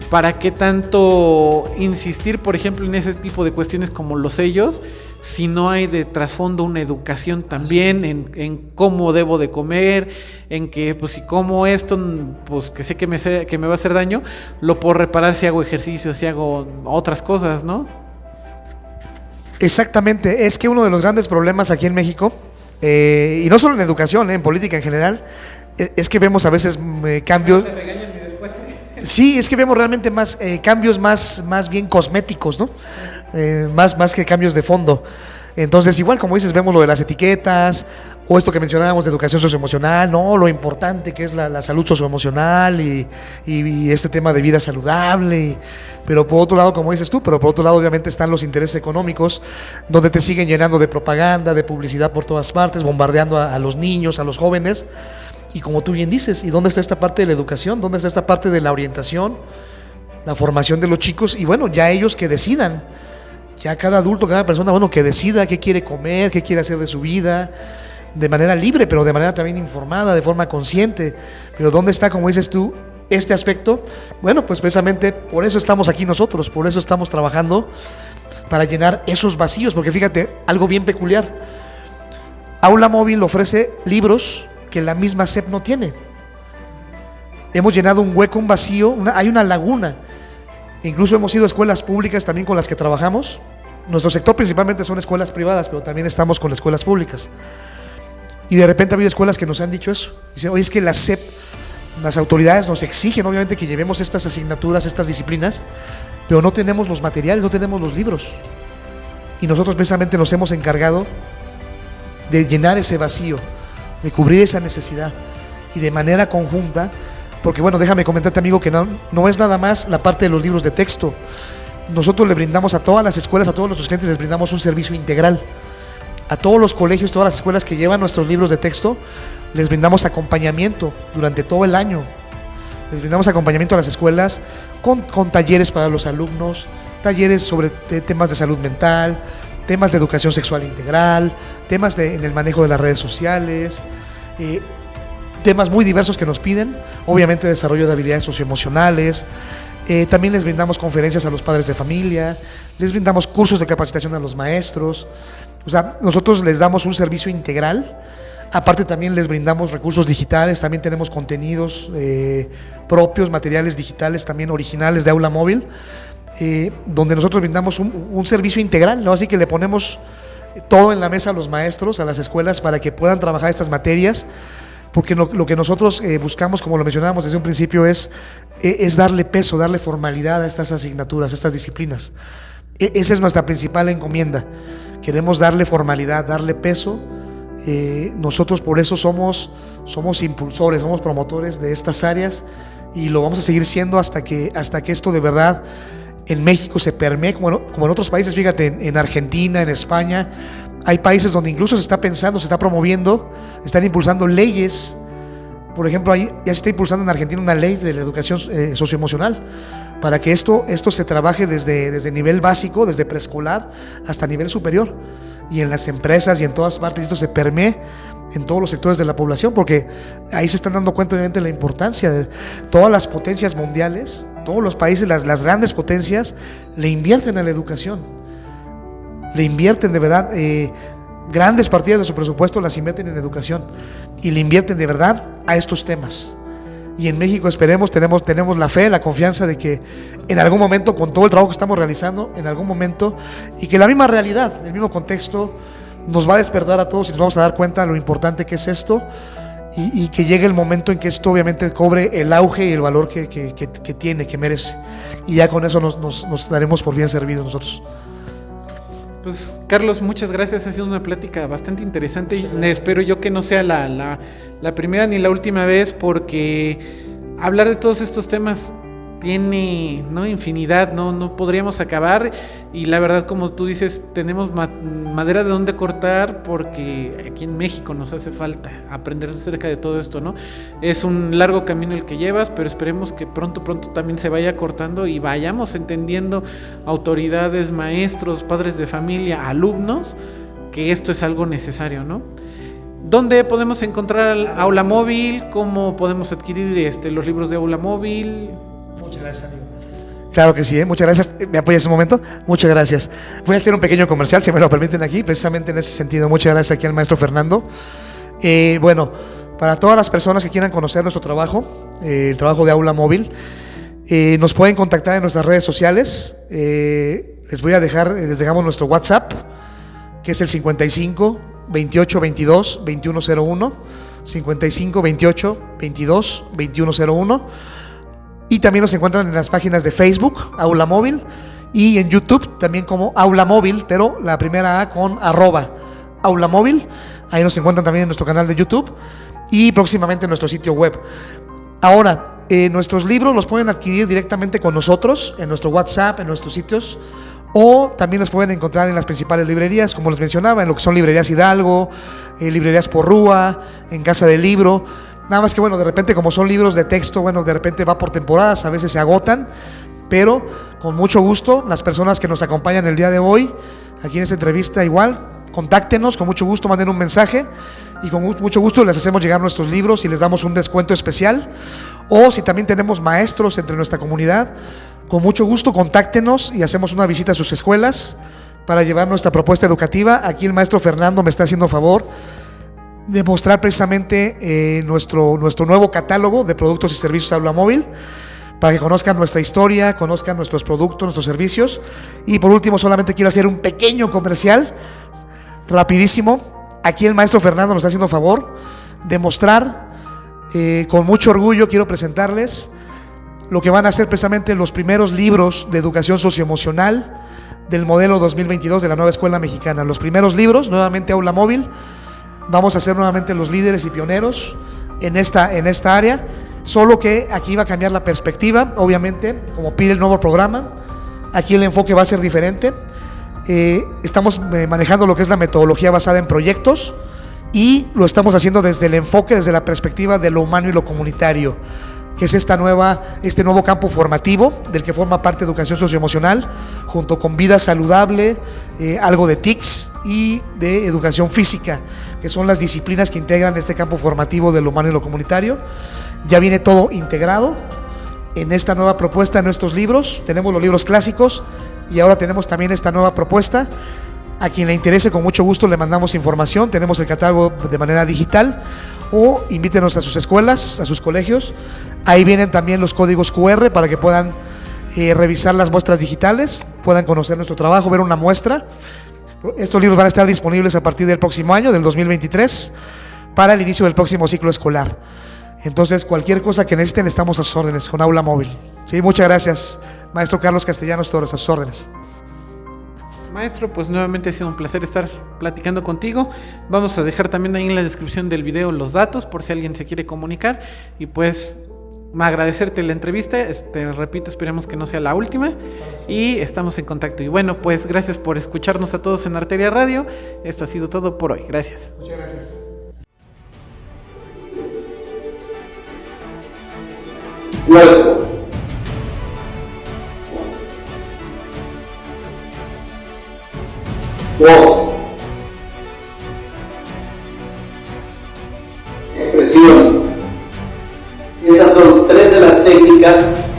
¿para qué tanto insistir, por ejemplo, en ese tipo de cuestiones como los sellos, si no hay de trasfondo una educación también en cómo debo de comer, en que pues si como esto, pues que sé que me va a hacer daño, lo puedo reparar si hago ejercicio, si hago otras cosas, ¿no? Exactamente, es que uno de los grandes problemas aquí en México, y no solo en educación, en política en general, es que vemos a veces cambios. Sí, es que vemos realmente más cambios más bien cosméticos, ¿no? Más que cambios de fondo. Entonces, igual como dices, vemos lo de las etiquetas, o esto que mencionábamos de educación socioemocional, ¿no? Lo importante que es la salud socioemocional y este tema de vida saludable. Pero por otro lado, como dices tú, pero por otro lado obviamente están los intereses económicos, donde te siguen llenando de propaganda, de publicidad por todas partes, bombardeando a los niños, a los jóvenes. Y como tú bien dices, ¿y dónde está esta parte de la educación? ¿Dónde está esta parte de la orientación, la formación de los chicos? Y bueno, ya ellos que decidan, ya cada adulto, cada persona, bueno, que decida qué quiere comer, qué quiere hacer de su vida, de manera libre, pero de manera también informada, de forma consciente. Pero ¿dónde está, como dices tú, este aspecto? Bueno, pues precisamente por eso estamos aquí nosotros, por eso estamos trabajando para llenar esos vacíos, porque fíjate, algo bien peculiar. Aula Móvil ofrece libros que la misma SEP no tiene. Hemos llenado un hueco, un vacío, hay una laguna. Incluso hemos ido a escuelas públicas también con las que trabajamos. Nuestro sector principalmente son escuelas privadas, pero también estamos con las escuelas públicas. Y de repente ha habido escuelas que nos han dicho eso. Dicen, oye, es que la SEP, las autoridades nos exigen obviamente que llevemos estas asignaturas, estas disciplinas, pero no tenemos los materiales, no tenemos los libros. Y nosotros precisamente nos hemos encargado de llenar ese vacío, de cubrir esa necesidad, y de manera conjunta, porque bueno, déjame comentarte, amigo, que no es nada más la parte de los libros de texto. Nosotros le brindamos a todas las escuelas, a todos nuestros clientes, les brindamos un servicio integral. A todos los colegios, todas las escuelas que llevan nuestros libros de texto, les brindamos acompañamiento durante todo el año. Les brindamos acompañamiento a las escuelas con talleres para los alumnos, talleres sobre temas de salud mental, temas de educación sexual integral, temas en el manejo de las redes sociales, temas muy diversos que nos piden, obviamente desarrollo de habilidades socioemocionales. También les brindamos conferencias a los padres de familia, les brindamos cursos de capacitación a los maestros. O sea, nosotros les damos un servicio integral. Aparte también les brindamos recursos digitales, también tenemos contenidos propios, materiales digitales también originales de Aula Móvil, donde nosotros brindamos un servicio integral, ¿no? Así que le ponemos todo en la mesa a los maestros, a las escuelas, para que puedan trabajar estas materias, porque lo que nosotros buscamos, como lo mencionábamos desde un principio, es darle peso, darle formalidad a estas asignaturas, a estas disciplinas. Esa es nuestra principal encomienda. Queremos darle formalidad, darle peso. Nosotros por eso somos impulsores, somos promotores de estas áreas, y lo vamos a seguir siendo hasta que esto de verdad en México se permee, como en otros países. Fíjate, en Argentina, en España, hay países donde incluso se está pensando, se está promoviendo, están impulsando leyes Por ejemplo, ahí ya se está impulsando en Argentina una ley de la educación socioemocional para que esto se trabaje desde nivel básico, desde preescolar hasta nivel superior, y en las empresas y en todas partes esto se permee en todos los sectores de la población, porque ahí se están dando cuenta obviamente la importancia de todas las potencias mundiales, todos los países, las grandes potencias le invierten a la educación, le invierten de verdad, grandes partidas de su presupuesto las invierten en educación y le invierten de verdad a estos temas. Y en México tenemos la fe, la confianza de que en algún momento, con todo el trabajo que estamos realizando, en algún momento, y que la misma realidad, el mismo contexto nos va a despertar a todos y nos vamos a dar cuenta de lo importante que es esto, y que llegue el momento en que esto obviamente cobre el auge y el valor que tiene, que merece, y ya con eso nos daremos por bien servidos nosotros. Pues Carlos, muchas gracias, ha sido una plática bastante interesante. Espero yo que no sea la primera ni la última vez, porque hablar de todos estos temas tiene infinidad, no podríamos acabar, y la verdad, como tú dices, tenemos madera de donde cortar, porque aquí en México nos hace falta aprender acerca de todo esto, ¿no? Es un largo camino el que llevas, pero esperemos que pronto también se vaya cortando y vayamos entendiendo, autoridades, maestros, padres de familia, alumnos, que esto es algo necesario, ¿no? ¿Dónde podemos encontrar Aula Móvil? ¿Cómo podemos adquirir los libros de Aula Móvil? Muchas gracias, amigo. Claro que sí, muchas gracias. ¿Me apoyas un momento? Muchas gracias. Voy a hacer un pequeño comercial, si me lo permiten aquí, precisamente en ese sentido. Muchas gracias aquí al maestro Fernando. Bueno, para todas las personas que quieran conocer nuestro trabajo, el trabajo de Aula Móvil, nos pueden contactar en nuestras redes sociales. Les dejamos nuestro WhatsApp, que es el 55 28 22 2101, 55 28 22 2101. Y también nos encuentran en las páginas de Facebook, Aula Móvil, y en YouTube también como Aula Móvil, pero la primera A con @Aula Móvil. Ahí nos encuentran también en nuestro canal de YouTube y próximamente en nuestro sitio web. Ahora, nuestros libros los pueden adquirir directamente con nosotros, en nuestro WhatsApp, en nuestros sitios, o también los pueden encontrar en las principales librerías, como les mencionaba, en lo que son librerías Hidalgo, librerías Porrúa, en Casa del Libro. Nada más que de repente, como son libros de texto, de repente va por temporadas, a veces se agotan, pero con mucho gusto, las personas que nos acompañan el día de hoy, aquí en esta entrevista igual, contáctenos, con mucho gusto manden un mensaje y con mucho gusto les hacemos llegar nuestros libros y les damos un descuento especial. O si también tenemos maestros entre nuestra comunidad, con mucho gusto contáctenos y hacemos una visita a sus escuelas para llevar nuestra propuesta educativa. Aquí el maestro Fernando me está haciendo favor de mostrar precisamente nuestro nuevo catálogo de productos y servicios Aula Móvil, para que conozcan nuestra historia, conozcan nuestros productos, nuestros servicios. Y por último, solamente quiero hacer un pequeño comercial rapidísimo. Aquí el maestro Fernando nos está haciendo favor de mostrar, con mucho orgullo quiero presentarles lo que van a ser precisamente los primeros libros de educación socioemocional del modelo 2022 de la nueva escuela mexicana. Los primeros libros, nuevamente Aula Móvil. Vamos a ser nuevamente los líderes y pioneros en esta área, solo que aquí va a cambiar la perspectiva, obviamente, como pide el nuevo programa. Aquí el enfoque va a ser diferente. Estamos manejando lo que es la metodología basada en proyectos, y lo estamos haciendo desde el enfoque, desde la perspectiva de lo humano y lo comunitario, que es este nuevo campo formativo del que forma parte educación socioemocional, junto con vida saludable, algo de TICS y de educación física, que son las disciplinas que integran este campo formativo de lo humano y lo comunitario. Ya viene todo integrado en esta nueva propuesta, en nuestros libros. Tenemos los libros clásicos y ahora tenemos también esta nueva propuesta. A quien le interese, con mucho gusto le mandamos información. Tenemos el catálogo de manera digital, o invítenos a sus escuelas, a sus colegios. Ahí vienen también los códigos QR para que puedan revisar las muestras digitales, puedan conocer nuestro trabajo, ver una muestra. Estos libros van a estar disponibles a partir del próximo año, del 2023, para el inicio del próximo ciclo escolar. Entonces, cualquier cosa que necesiten, estamos a sus órdenes con Aula Móvil. Sí, muchas gracias, maestro Carlos Castellanos Torres, a sus órdenes. Maestro, pues nuevamente ha sido un placer estar platicando contigo. Vamos a dejar también ahí en la descripción del video los datos por si alguien se quiere comunicar. Y pues agradecerte la entrevista, repito, esperemos que no sea la última, y estamos en contacto. Y bueno, pues gracias por escucharnos a todos en Arteria Radio. Esto ha sido todo por hoy. Gracias. Muchas gracias. cuerpo. Voz. Expresión. Estas son tres de las técnicas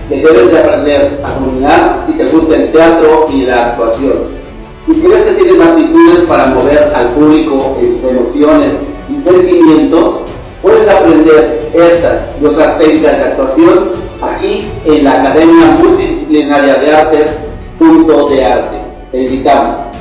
que debes de aprender a dominar si te gusta el teatro y la actuación. Si crees que tienes aptitudes para mover al público en emociones y sentimientos, puedes aprender estas y otras técnicas de actuación aquí en la Academia Multidisciplinaria de Artes, Punto de Arte. Te invitamos.